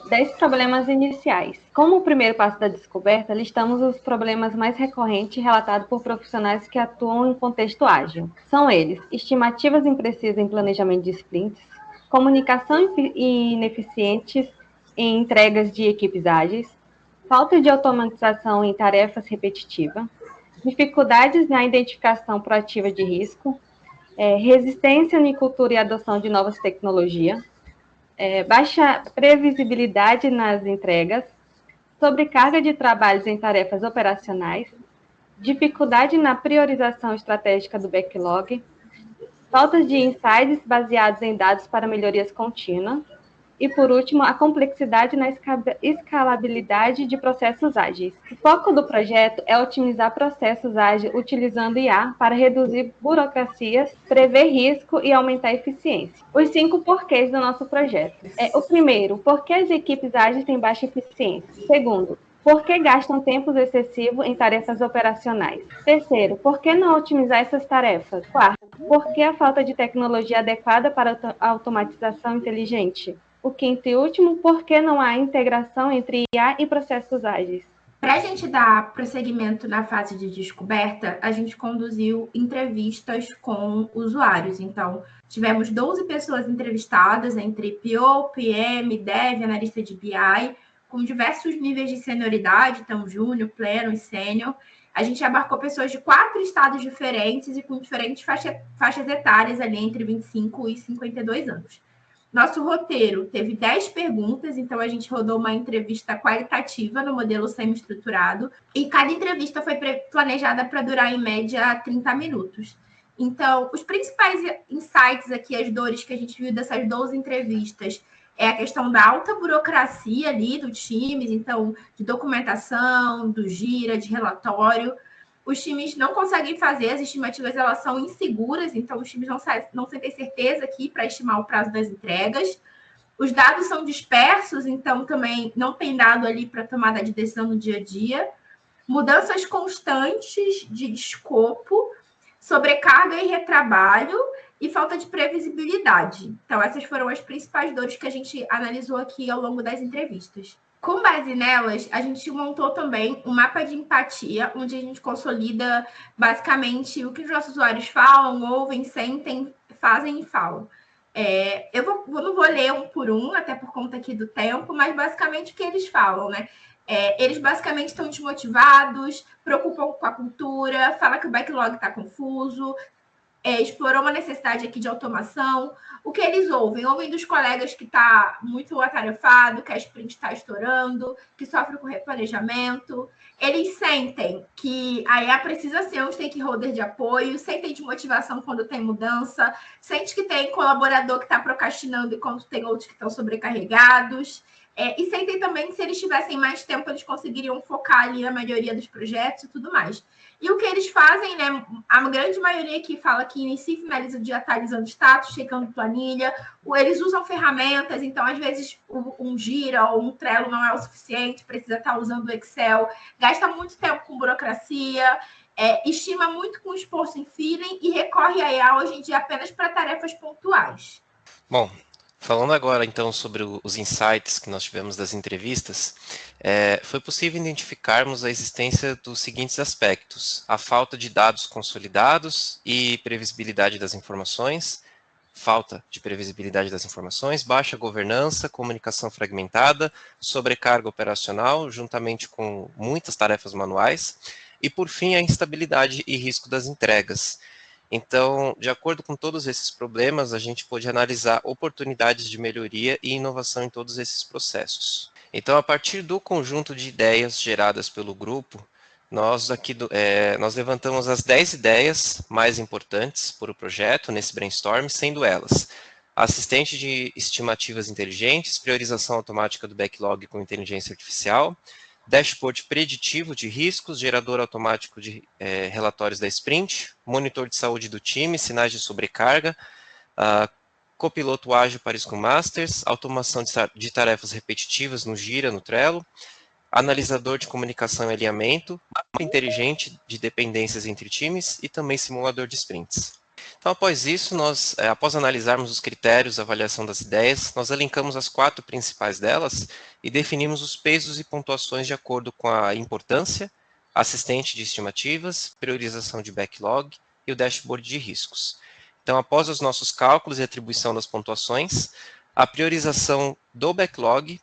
10 problemas iniciais. Como o primeiro passo da descoberta, listamos os problemas mais recorrentes relatados por profissionais que atuam em contexto ágil. São eles: estimativas imprecisas em planejamento de sprints, comunicação ineficientes em entregas de equipes ágeis, falta de automatização em tarefas repetitivas, dificuldades na identificação proativa de risco, resistência na cultura e adoção de novas tecnologias, baixa previsibilidade nas entregas, sobrecarga de trabalhos em tarefas operacionais, dificuldade na priorização estratégica do backlog, falta de insights baseados em dados para melhorias contínuas, e, por último, a complexidade na escalabilidade de processos ágeis. O foco do projeto é otimizar processos ágeis utilizando IA para reduzir burocracias, prever risco e aumentar a eficiência. Os 5 porquês do nosso projeto. O primeiro, por que as equipes ágeis têm baixa eficiência? Segundo, por que gastam tempo excessivo em tarefas operacionais? Terceiro, por que não otimizar essas tarefas? Quarto, por que a falta de tecnologia adequada para a automatização inteligente? O quinto e último, por que não há integração entre IA e processos ágeis? Para a gente dar prosseguimento na fase de descoberta, a gente conduziu entrevistas com usuários. Então, tivemos 12 pessoas entrevistadas, entre PO, PM, Dev, analista de BI, com diversos níveis de senioridade, então júnior, pleno e sênior. A gente abarcou pessoas de 4 estados diferentes e com diferentes faixas etárias ali entre 25 e 52 anos. Nosso roteiro teve 10 perguntas, então a gente rodou uma entrevista qualitativa no modelo semi-estruturado, e cada entrevista foi planejada para durar, em média, 30 minutos. Então, os principais insights aqui, as dores que a gente viu dessas 12 entrevistas, é a questão da alta burocracia ali do times, então, de documentação, do gira, de relatório. Os times não conseguem fazer, as estimativas elas são inseguras, então os times não sentem certeza aqui para estimar o prazo das entregas. Os dados são dispersos, então também não tem dado ali para tomada de decisão no dia a dia. Mudanças constantes de escopo, sobrecarga e retrabalho e falta de previsibilidade. Então, essas foram as principais dores que a gente analisou aqui ao longo das entrevistas. Com base nelas, a gente montou também um mapa de empatia, onde a gente consolida basicamente o que os nossos usuários falam, ouvem, sentem, fazem e falam. Não vou ler um por um, até por conta aqui do tempo, mas basicamente o que eles falam, né? Eles basicamente estão desmotivados, preocupam com a cultura, falam que o backlog está confuso, explorou uma necessidade aqui de automação. O que eles ouvem? Ouvem dos colegas que está muito atarefado, que a sprint está estourando, que sofre com replanejamento. Eles sentem que a IA precisa ser um stakeholder de apoio, sentem de motivação quando tem mudança, sente que tem colaborador que está procrastinando enquanto tem outros que estão sobrecarregados. E sentem também que se eles tivessem mais tempo, eles conseguiriam focar ali na maioria dos projetos e tudo mais. E o que eles fazem, né? A grande maioria aqui fala que inicia e finaliza o dia atualizando status, checando planilha. Eles usam ferramentas, então, às vezes, um Gira ou um Trello não é o suficiente, precisa estar usando o Excel, gasta muito tempo com burocracia, estima muito com esforço em feeling e recorre a IA hoje em dia apenas para tarefas pontuais. Bom, falando agora, então, sobre os insights que nós tivemos das entrevistas, foi possível identificarmos a existência dos seguintes aspectos: a falta de dados consolidados e previsibilidade das informações, baixa governança, comunicação fragmentada, sobrecarga operacional, juntamente com muitas tarefas manuais, e, por fim, a instabilidade e risco das entregas. Então, de acordo com todos esses problemas, a gente pôde analisar oportunidades de melhoria e inovação em todos esses processos. Então, a partir do conjunto de ideias geradas pelo grupo, nós levantamos as 10 ideias mais importantes para o projeto, nesse brainstorm, sendo elas: assistente de estimativas inteligentes, priorização automática do backlog com inteligência artificial, dashboard preditivo de riscos, gerador automático de relatórios da sprint, monitor de saúde do time, sinais de sobrecarga, copiloto ágil para Scrum Masters, automação de tarefas repetitivas no Gira, no Trello, analisador de comunicação e alinhamento, mapa inteligente de dependências entre times e também simulador de sprints. Então, após isso, após analisarmos os critérios, a avaliação das ideias, nós elencamos as 4 principais delas e definimos os pesos e pontuações de acordo com a importância, assistente de estimativas, priorização de backlog e o dashboard de riscos. Então, após os nossos cálculos e atribuição das pontuações, a priorização do backlog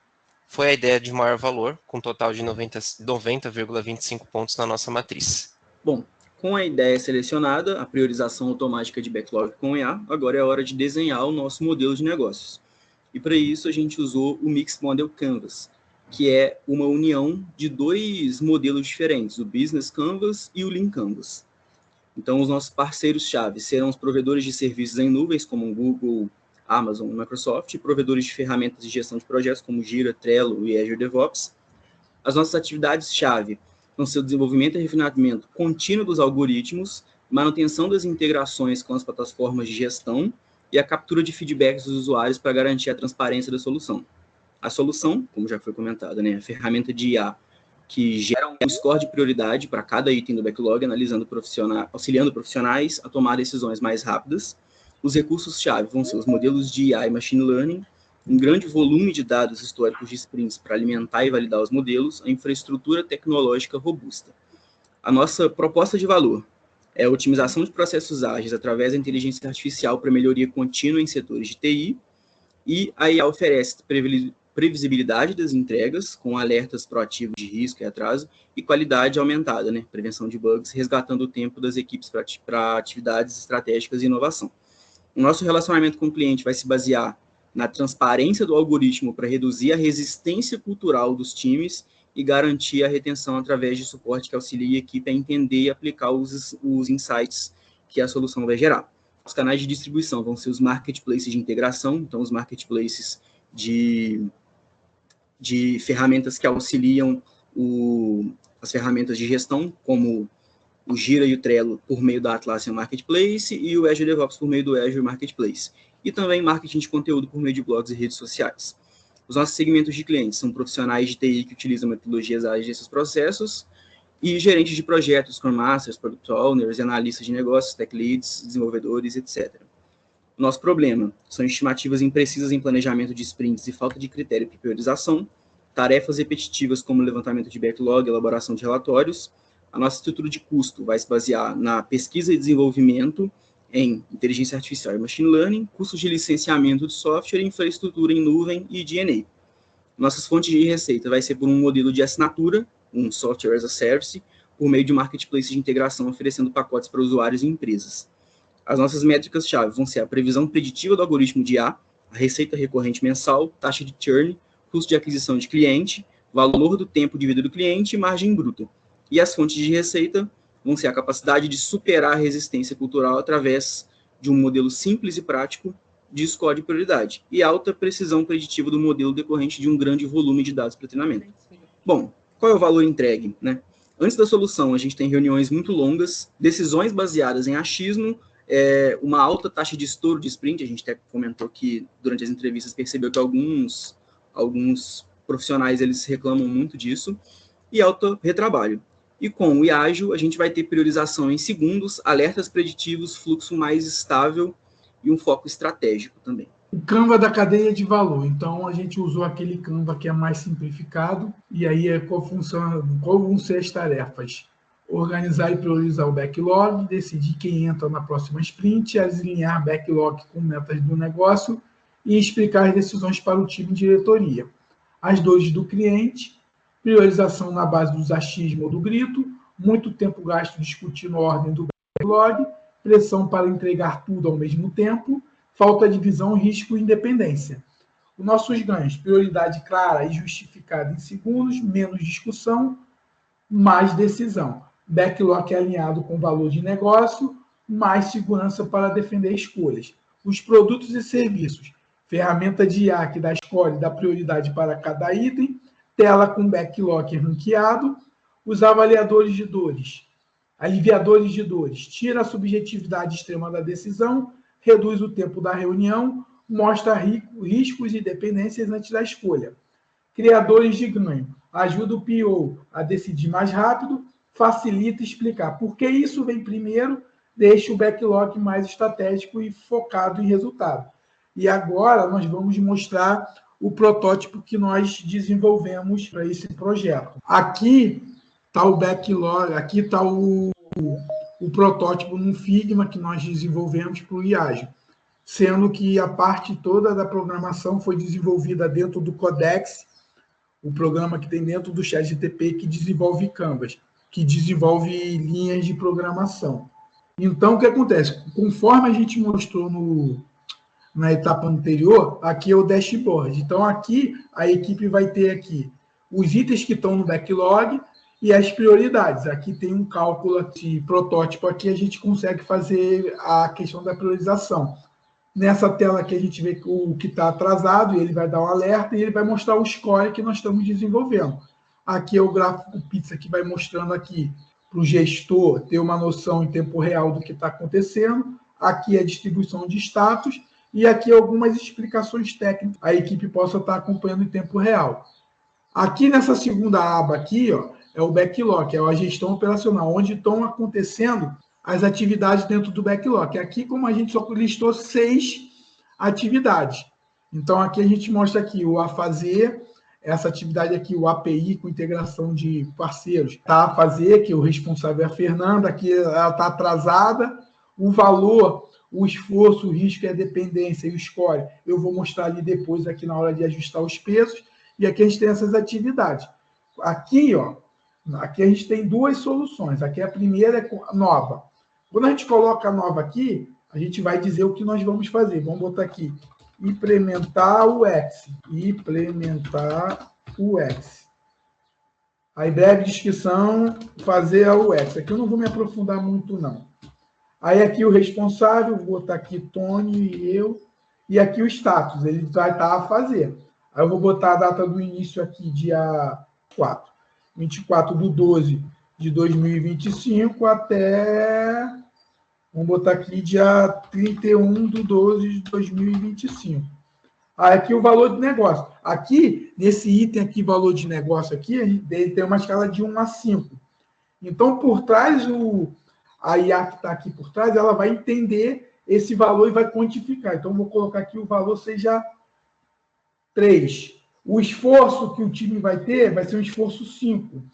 foi a ideia de maior valor, com um total de 90,25 pontos na nossa matriz. Bom, com a ideia selecionada, a priorização automática de backlog com IA, agora é a hora de desenhar o nosso modelo de negócios. E para isso a gente usou o Mixed Model Canvas, que é uma união de 2 modelos diferentes, o Business Canvas e o Lean Canvas. Então, os nossos parceiros-chave serão os provedores de serviços em nuvens, como Google, Amazon e Microsoft, e provedores de ferramentas de gestão de projetos, como Gira, Trello e Azure DevOps. As nossas atividades-chave vão ser o desenvolvimento e refinamento contínuo dos algoritmos, manutenção das integrações com as plataformas de gestão e a captura de feedbacks dos usuários para garantir a transparência da solução. A solução, como já foi comentado, né, a ferramenta de IA que gera um score de prioridade para cada item do backlog, auxiliando profissionais a tomar decisões mais rápidas. Os recursos-chave vão ser os modelos de IA e Machine Learning, um grande volume de dados históricos de sprints para alimentar e validar os modelos, a infraestrutura tecnológica robusta. A nossa proposta de valor é a otimização de processos ágeis através da inteligência artificial para melhoria contínua em setores de TI, e a IA oferece previsibilidade das entregas, com alertas proativos de risco e atraso, e qualidade aumentada, né? Prevenção de bugs, resgatando o tempo das equipes para atividades estratégicas e inovação. O nosso relacionamento com o cliente vai se basear na transparência do algoritmo para reduzir a resistência cultural dos times e garantir a retenção através de suporte que auxilia a equipe a entender e aplicar os insights que a solução vai gerar. Os canais de distribuição vão ser os marketplaces de integração, então os marketplaces de ferramentas que auxiliam as ferramentas de gestão, como o Gira e o Trello por meio da Atlassian Marketplace e o Azure DevOps por meio do Azure Marketplace. E também marketing de conteúdo por meio de blogs e redes sociais. Os nossos segmentos de clientes são profissionais de TI que utilizam metodologias ágeis desses processos e gerentes de projetos, Scrum Masters, Product Owners, analistas de negócios, Tech Leads, desenvolvedores, etc. O nosso problema são estimativas imprecisas em planejamento de sprints e falta de critério para priorização, tarefas repetitivas como levantamento de backlog, elaboração de relatórios. A nossa estrutura de custo vai se basear na pesquisa e desenvolvimento em inteligência artificial e machine learning, custos de licenciamento de software, infraestrutura em nuvem e D&A. Nossas fontes de receita vai ser por um modelo de assinatura, um software as a service, por meio de marketplaces de integração oferecendo pacotes para usuários e empresas. As nossas métricas-chave vão ser a previsão preditiva do algoritmo de IA, a receita recorrente mensal, taxa de churn, custo de aquisição de cliente, valor do tempo de vida do cliente e margem bruta. E as fontes de receita vão ser a capacidade de superar a resistência cultural através de um modelo simples e prático de score de prioridade e alta precisão preditiva do modelo decorrente de um grande volume de dados para treinamento. Bom, qual é o valor entregue, né? Antes da solução, a gente tem reuniões muito longas, decisões baseadas em achismo, uma alta taxa de estouro de sprint. A gente até comentou que durante as entrevistas percebeu que alguns profissionais eles reclamam muito disso, e alto retrabalho. E com o IAGIO, a gente vai ter priorização em segundos, alertas preditivos, fluxo mais estável e um foco estratégico também. O Canva da cadeia de valor. Então, a gente usou aquele Canva que é mais simplificado, e aí qual vão ser as tarefas? Organizar e priorizar o backlog, decidir quem entra na próxima sprint, alinhar backlog com metas do negócio e explicar as decisões para o time de diretoria. As dores do cliente, priorização na base dos achismos ou do grito, muito tempo gasto discutindo a ordem do backlog, pressão para entregar tudo ao mesmo tempo, falta de visão, risco e independência. Os nossos ganhos, prioridade clara e justificada em segundos, menos discussão, mais decisão. Backlog alinhado com valor de negócio, mais segurança para defender escolhas. Os produtos e serviços, ferramenta de IA que dá escolha, dá prioridade para cada item, tela com backlog ranqueado, os avaliadores de dores, aliviadores de dores, tira a subjetividade extrema da decisão, reduz o tempo da reunião, mostra riscos e dependências antes da escolha. Criadores de ganho, ajuda o PO a decidir mais rápido, facilita explicar por que isso vem primeiro, deixa o backlog mais estratégico e focado em resultado. E agora nós vamos mostrar o protótipo que nós desenvolvemos para esse projeto. Aqui está o backlog, aqui está o protótipo no Figma que nós desenvolvemos para o IAGIO, sendo que a parte toda da programação foi desenvolvida dentro do Codex, o programa que tem dentro do ChatGPT que desenvolve Canvas, que desenvolve linhas de programação. Então, o que acontece? Conforme a gente mostrou na etapa anterior, aqui é o dashboard. Então, aqui, a equipe vai ter aqui os itens que estão no backlog e as prioridades. Aqui tem um cálculo de protótipo, aqui a gente consegue fazer a questão da priorização. Nessa tela aqui a gente vê o que está atrasado, e ele vai dar um alerta e ele vai mostrar o score que nós estamos desenvolvendo. Aqui é o gráfico pizza que vai mostrando aqui para o gestor ter uma noção em tempo real do que está acontecendo. Aqui é a distribuição de status e aqui algumas explicações técnicas a equipe possa estar acompanhando em tempo real. Aqui nessa segunda aba aqui, ó, é o backlog, é a gestão operacional, onde estão acontecendo as atividades dentro do backlog. Aqui, como a gente só listou 6 atividades. Então, aqui a gente mostra aqui o a fazer, essa atividade aqui, o API com integração de parceiros. Tá a fazer, que o responsável é a Fernanda, aqui ela está atrasada. O valor, o esforço, o risco e a dependência e o score, eu vou mostrar ali depois, aqui na hora de ajustar os pesos. E aqui a gente tem essas atividades. Aqui, ó, aqui a gente tem 2 soluções. Aqui a primeira é nova. Quando a gente coloca a nova aqui, a gente vai dizer o que nós vamos fazer. Vamos botar aqui implementar o X. Implementar o X. Aí, breve descrição, fazer a UX. Aqui eu não vou me aprofundar muito, não. Aí, aqui o responsável, vou botar aqui Tony e eu. E aqui o status, ele vai estar a fazer. Aí eu vou botar a data do início aqui, dia 4. 24/12 de 2025 até... Vamos botar aqui dia 31/12 de 2025. Aqui o valor de negócio. Aqui, nesse item aqui, valor de negócio aqui, ele tem uma escala de 1 a 5. Então, por trás, a IA que está aqui por trás, ela vai entender esse valor e vai quantificar. Então, vou colocar aqui o valor seja 3. O esforço que o time vai ter vai ser um esforço 5.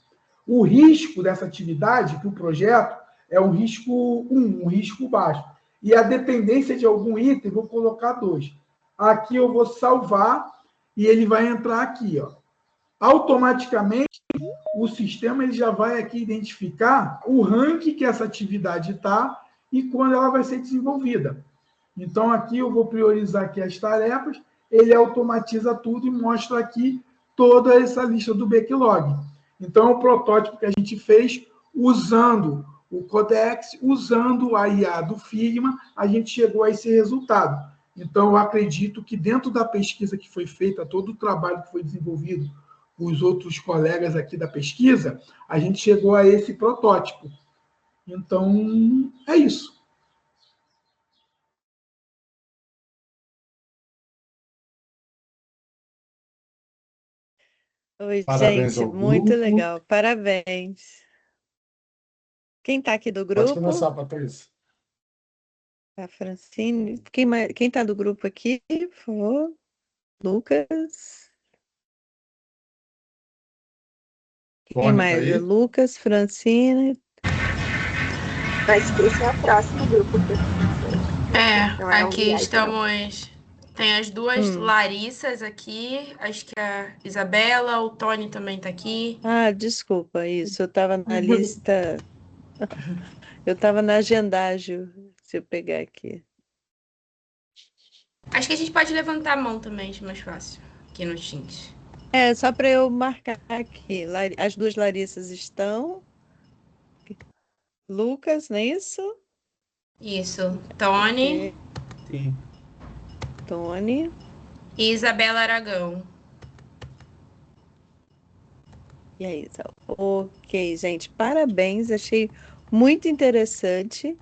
O risco dessa atividade, para o projeto, é um risco 1, um risco baixo. E a dependência de algum item, vou colocar 2. Aqui eu vou salvar e ele vai entrar aqui, ó. Automaticamente, o sistema ele já vai aqui identificar o ranking que essa atividade está e quando ela vai ser desenvolvida. Então, aqui eu vou priorizar aqui as tarefas, ele automatiza tudo e mostra aqui toda essa lista do backlog. Então, é um protótipo que a gente fez usando o Codex, usando a IA do Figma, a gente chegou a esse resultado. Então, eu acredito que dentro da pesquisa que foi feita, todo o trabalho que foi desenvolvido com os outros colegas aqui da pesquisa, a gente chegou a esse protótipo. Então, é isso. Oi, Parabéns gente, ao muito grupo. legal. Parabéns. Quem está aqui do Pode grupo? começar, Patrícia. A Francine. Quem está do grupo aqui, por favor? Lucas. Quem Tony tá mais? aí? Lucas, Francine. Acho que esse é o próximo grupo, professor. Não é o Aqui BI, não. estamos. Tem as duas Hum. Larissas aqui. Acho que a Isabela, o Tony também está aqui. Ah, desculpa, isso. Eu estava na lista. Eu estava na agendagem, se eu pegar aqui. Acho que a gente pode levantar a mão também, acho mais fácil. Aqui no Teams. É, só para eu marcar aqui. As duas Larissas estão. Lucas, não é isso? Isso. Tony Sim. Tony. e Isabela Aragão. E aí, Isa? Ok, gente, parabéns. Achei muito interessante.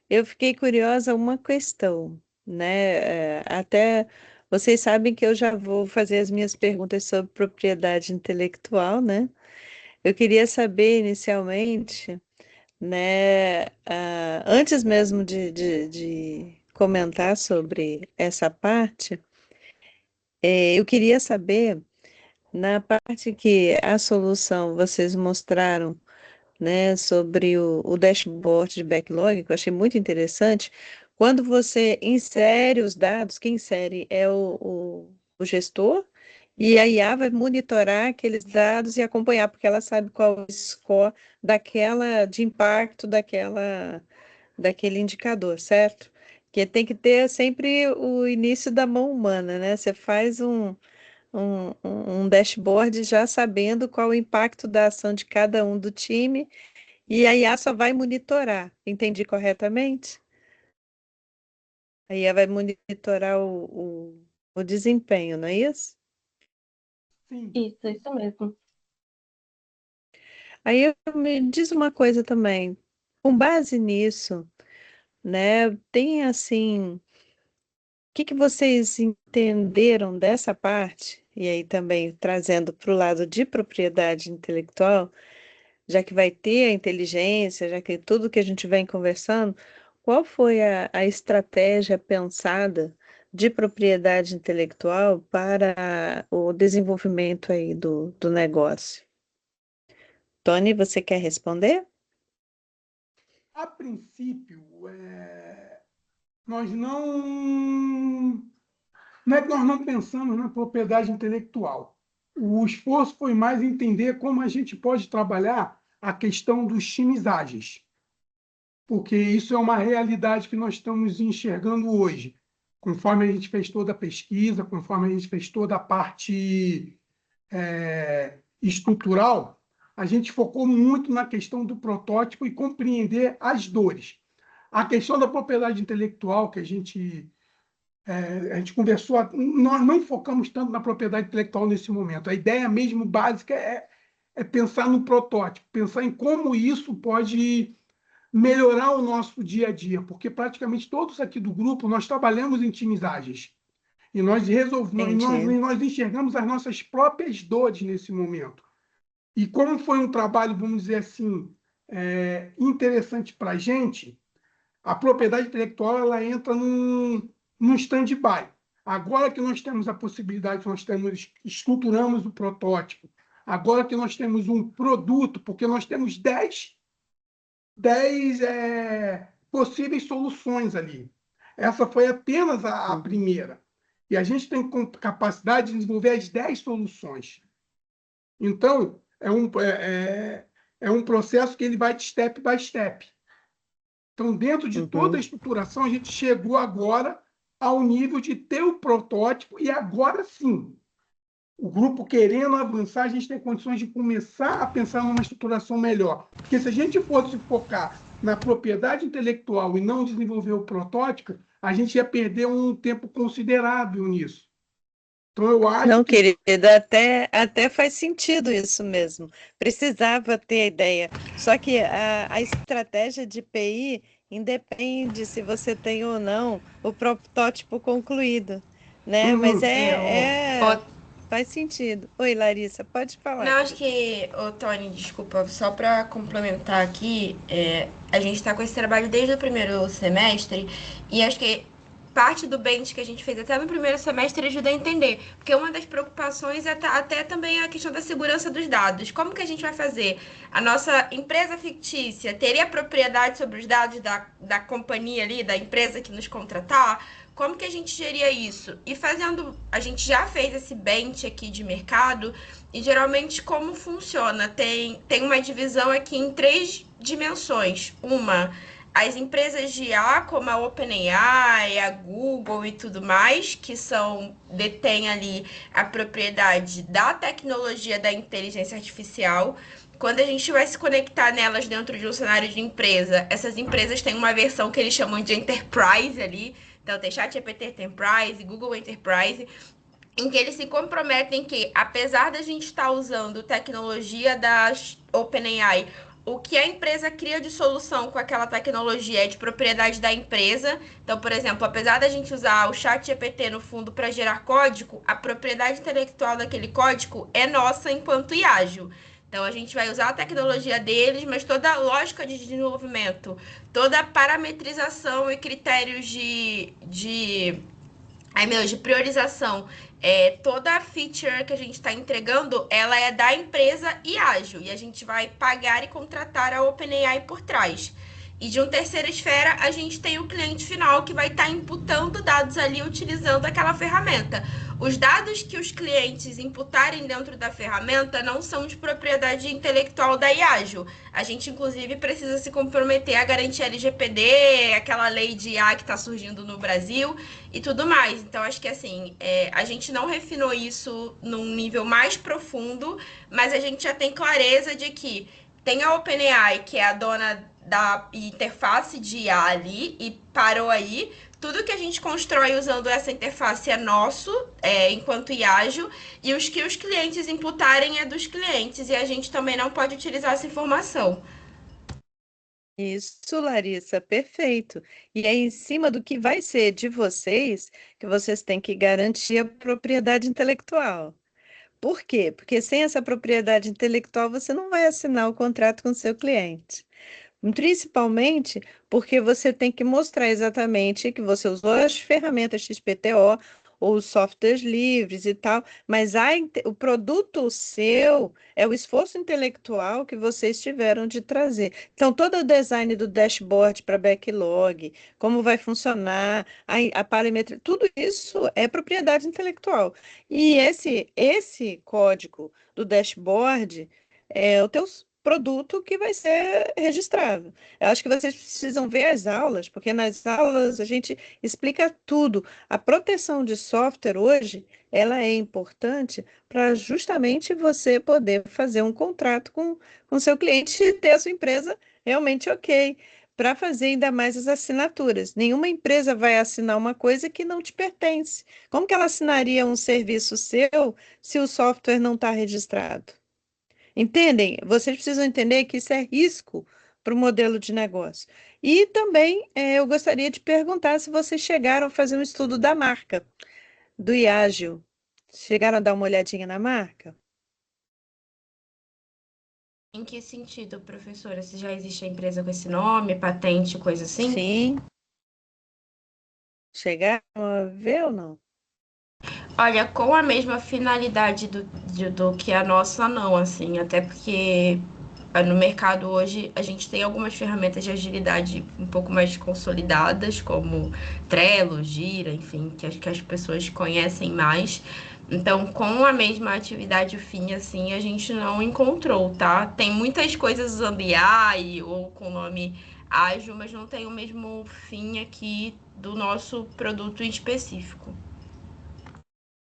Eu fiquei curiosa uma questão, né? Até vocês sabem que eu já vou fazer as minhas perguntas sobre propriedade intelectual, né? Eu queria saber inicialmente, né? Antes mesmo de comentar sobre essa parte, eu queria saber, na parte que a solução vocês mostraram, né, sobre o dashboard de backlog, que eu achei muito interessante. Quando você insere os dados, quem insere é o gestor, e a IA vai monitorar aqueles dados e acompanhar, porque ela sabe qual é o score de impacto daquele indicador, certo? Que tem que ter sempre o início da mão humana, né? Você faz um dashboard já sabendo qual o impacto da ação de cada um do time e a IA só vai monitorar. Entendi corretamente? A IA vai monitorar o desempenho, não é isso? Sim. Isso mesmo. Aí me diz uma coisa também. Com base nisso, né, tem assim, o que vocês entenderam dessa parte? E aí também trazendo para o lado de propriedade intelectual, já que vai ter a inteligência, já que tudo que a gente vem conversando, qual foi a estratégia pensada de propriedade intelectual para o desenvolvimento aí do negócio? Tony, você quer responder? A princípio, nós não é que nós não pensamos na propriedade intelectual. O esforço foi mais entender como a gente pode trabalhar a questão dos times ágeis, porque isso é uma realidade que nós estamos enxergando hoje. conforme a gente fez toda a pesquisa, conforme a gente fez toda a parte estrutural, a gente focou muito na questão do protótipo e compreender as dores. A questão da propriedade intelectual, que a gente conversou, nós não focamos tanto na propriedade intelectual nesse momento. A ideia mesmo básica é pensar no protótipo, pensar em como isso pode melhorar o nosso dia a dia, porque praticamente todos aqui do grupo, nós trabalhamos em times ágeis. E nós nós enxergamos as nossas próprias dores nesse momento. E como foi um trabalho, vamos dizer assim, interessante para a gente, a propriedade intelectual ela entra num stand-by. Agora que nós temos a possibilidade, estruturamos o protótipo, agora que nós temos um produto, porque nós temos 10 possíveis soluções ali. Essa foi apenas a primeira. E a gente tem capacidade de desenvolver as 10 soluções. Então, é um processo que ele vai de step by step. Então, dentro de toda a estruturação, a gente chegou agora ao nível de ter o protótipo e agora sim, o grupo querendo avançar, a gente tem condições de começar a pensar numa estruturação melhor. Porque se a gente fosse focar na propriedade intelectual e não desenvolver o protótipo, a gente ia perder um tempo considerável nisso. Então, eu acho Não, querida, até faz sentido isso mesmo. Precisava ter a ideia. Só que a estratégia de PI independe se você tem ou não o protótipo concluído, né? Mas faz sentido. Oi, Larissa, pode falar. Não, acho que, Tony, desculpa, só para complementar aqui, a gente está com esse trabalho desde o primeiro semestre e acho que parte do bench que a gente fez até no primeiro semestre ajuda a entender, porque uma das preocupações é até também a questão da segurança dos dados. Como que a gente vai fazer? A nossa empresa fictícia teria propriedade sobre os dados da companhia ali, da empresa que nos contratar? Como que a gente geria isso? E a gente já fez esse bench aqui de mercado e geralmente como funciona? Tem uma divisão aqui em 3 dimensões. As empresas de IA, como a OpenAI, a Google e tudo mais, que detêm ali a propriedade da tecnologia da inteligência artificial. Quando a gente vai se conectar nelas dentro de um cenário de empresa, essas empresas têm uma versão que eles chamam de Enterprise ali. Então, tem ChatGPT Enterprise, Google Enterprise, em que eles se comprometem que, apesar da gente estar usando tecnologia da OpenAI, o que a empresa cria de solução com aquela tecnologia é de propriedade da empresa. Então, por exemplo, apesar da gente usar o ChatGPT no fundo para gerar código, a propriedade intelectual daquele código é nossa enquanto IAGIO. Então, a gente vai usar a tecnologia deles, mas toda a lógica de desenvolvimento, toda a parametrização e critérios de priorização, toda a feature que a gente está entregando, ela é da empresa IAGIO, e a gente vai pagar e contratar a OpenAI por trás. E de uma terceira esfera, a gente tem o cliente final que vai estar imputando dados ali utilizando aquela ferramenta. Os dados que os clientes imputarem dentro da ferramenta não são de propriedade intelectual da IAGIO. A gente, inclusive, precisa se comprometer a garantir a LGPD, aquela lei de IA que está surgindo no Brasil e tudo mais. Então, acho que assim, a gente não refinou isso num nível mais profundo, mas a gente já tem clareza de que tem a OpenAI, que é a dona da interface de IA ali, e parou aí. Tudo que a gente constrói usando essa interface é nosso, enquanto IAGIO, e os que os clientes imputarem é dos clientes, e a gente também não pode utilizar essa informação. Isso, Larissa, perfeito. E é em cima do que vai ser de vocês que vocês têm que garantir a propriedade intelectual. Por quê? Porque sem essa propriedade intelectual você não vai assinar o contrato com o seu cliente. Principalmente porque você tem que mostrar exatamente que você usou as ferramentas XPTO ou os softwares livres e tal, mas o produto seu é o esforço intelectual que vocês tiveram de trazer. Então, todo o design do dashboard para backlog, como vai funcionar, a parametria, tudo isso é propriedade intelectual. E esse código do dashboard, o teu produto que vai ser registrado. Eu acho que vocês precisam ver as aulas, porque nas aulas a gente explica tudo. A proteção de software hoje, ela é importante para justamente você poder fazer um contrato com seu cliente e ter a sua empresa realmente ok, para fazer ainda mais as assinaturas. Nenhuma empresa vai assinar uma coisa que não te pertence. Como que ela assinaria um serviço seu se o software não está registrado? Entendem? Vocês precisam entender que isso é risco para o modelo de negócio. E também eu gostaria de perguntar se vocês chegaram a fazer um estudo da marca, do Iageo. Chegaram a dar uma olhadinha na marca? Em que sentido, professora? Se já existe a empresa com esse nome, patente, coisa assim? Sim. Chegaram a ver ou não? Olha, com a mesma finalidade do que a nossa, não, assim, até porque no mercado hoje a gente tem algumas ferramentas de agilidade um pouco mais consolidadas, como Trello, Gira, enfim, que as pessoas conhecem mais. Então, com a mesma atividade fim, assim, a gente não encontrou, tá? Tem muitas coisas usando AI ou com nome ágil, mas não tem o mesmo fim aqui do nosso produto em específico.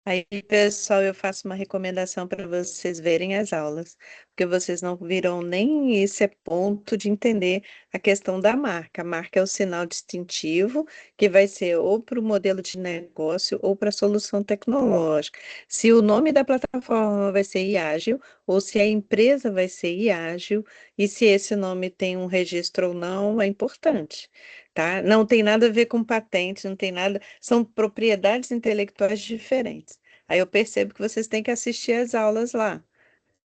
Aí, pessoal, eu faço uma recomendação para vocês verem as aulas, porque vocês não viram nem esse ponto de entender a questão da marca. A marca é o sinal distintivo que vai ser ou para o modelo de negócio ou para a solução tecnológica. Se o nome da plataforma vai ser Iageo ou se a empresa vai ser Iageo e se esse nome tem um registro ou não, é importante. Tá? Não tem nada a ver com patente, não tem nada, são propriedades intelectuais diferentes. Aí eu percebo que vocês têm que assistir às aulas lá.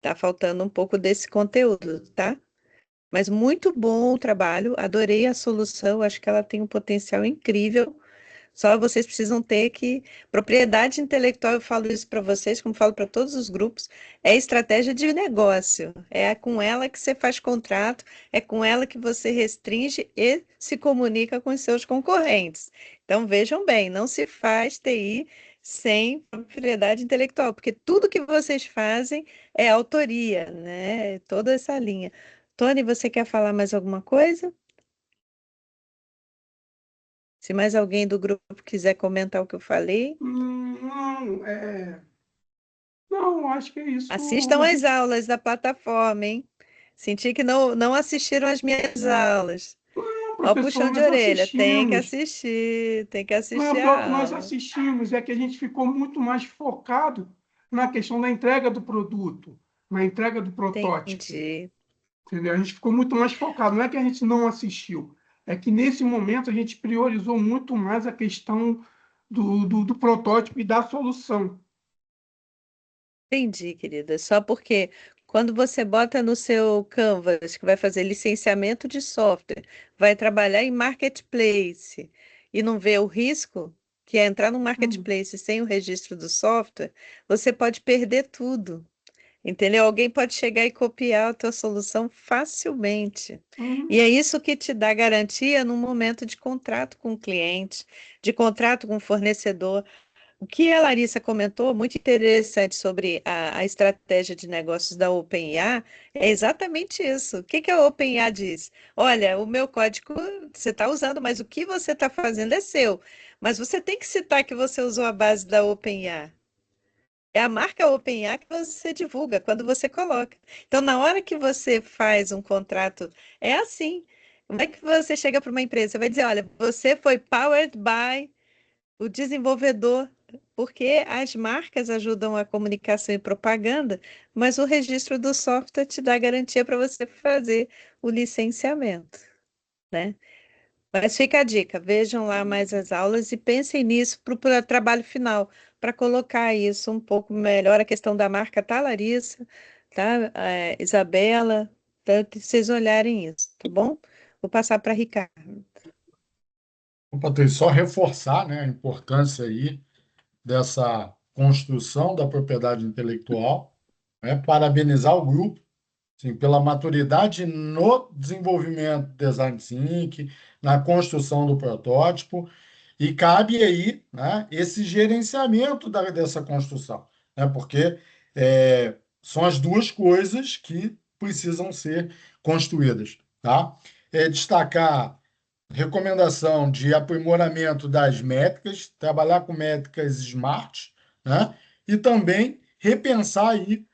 Tá faltando um pouco desse conteúdo, tá? Mas muito bom o trabalho, adorei a solução, acho que ela tem um potencial incrível. Só vocês precisam ter que. Propriedade intelectual, eu falo isso para vocês, como falo para todos os grupos, é estratégia de negócio. É com ela que você faz contrato, é com ela que você restringe e se comunica com os seus concorrentes. Então, vejam bem, não se faz TI sem propriedade intelectual, porque tudo que vocês fazem é autoria, né? Toda essa linha. Tony, você quer falar mais alguma coisa? Se mais alguém do grupo quiser comentar o que eu falei. Não, acho que é isso. Assistam às aulas da plataforma, hein? Senti que não assistiram às minhas aulas. Ó, puxão de nós orelha, tem que assistimos. tem que assistir Não, a nós aula. assistimos, é que a gente ficou muito mais focado na questão da entrega do produto, na entrega do protótipo. Entendi. Entendeu? A gente ficou muito mais focado. Não é que a gente não assistiu, é que nesse momento a gente priorizou muito mais a questão do protótipo e da solução. Entendi, querida. Só porque quando você bota no seu Canvas que vai fazer licenciamento de software, vai trabalhar em marketplace e não vê o risco, que é entrar no marketplace sem o registro do software, você pode perder tudo. Entendeu? Alguém pode chegar e copiar a tua solução facilmente. E é isso que te dá garantia no momento de contrato com o cliente, de contrato com o fornecedor. O que a Larissa comentou, muito interessante sobre a estratégia de negócios da OpenAI, é exatamente isso. O que a OpenAI diz? Olha, o meu código você está usando, mas o que você está fazendo é seu. Mas você tem que citar que você usou a base da OpenAI. É a marca OpenAI que você divulga quando você coloca. Então, na hora que você faz um contrato, é assim. Como é que você chega para uma empresa? Você vai dizer, olha, você foi powered by o desenvolvedor, porque as marcas ajudam a comunicação e propaganda, mas o registro do software te dá garantia para você fazer o licenciamento, né? Mas fica a dica, vejam lá mais as aulas e pensem nisso para o trabalho final, para colocar isso um pouco melhor, a questão da marca, tá, Larissa? Tá, Isabela, tá, que vocês olharem isso, tá bom? Vou passar para Ricardo. Patrícia, só reforçar, né, a importância aí dessa construção da propriedade intelectual, né, parabenizar o grupo, sim, pela maturidade no desenvolvimento do Design Thinking, na construção do protótipo, e cabe aí, né, esse gerenciamento dessa construção, né, porque são as duas coisas que precisam ser construídas, tá? Destacar recomendação de aprimoramento das métricas, trabalhar com métricas smart, né? E também repensar aí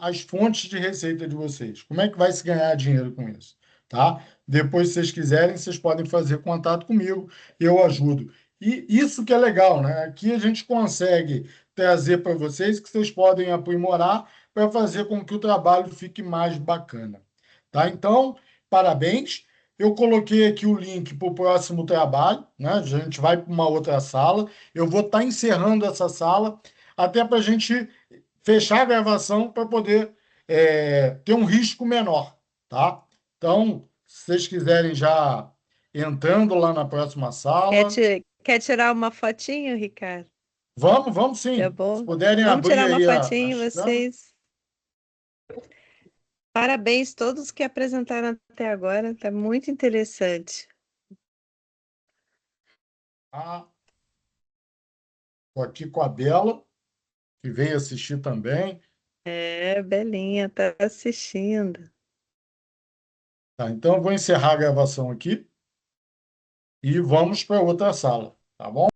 as fontes de receita de vocês. Como é que vai se ganhar dinheiro com isso, tá? Depois, se vocês quiserem, vocês podem fazer contato comigo, eu ajudo. E isso que é legal, né? Aqui a gente consegue trazer para vocês que vocês podem aprimorar para fazer com que o trabalho fique mais bacana, tá? Então, parabéns. Eu coloquei aqui o link para o próximo trabalho, né? A gente vai para uma outra sala. Eu vou estar encerrando essa sala, até para a gente fechar a gravação para poder ter um risco menor, tá? Então, se vocês quiserem já entrando lá na próxima sala. Quer tirar uma fotinho, Ricardo? Vamos sim. Tá bom. Se puderem Vamos abrir tirar uma aí fotinho, vocês. Parabéns a todos que apresentaram até agora, está muito interessante. Estou aqui com a Bela, que veio assistir também. Belinha, está assistindo. Tá, então eu vou encerrar a gravação aqui e vamos para outra sala, tá bom?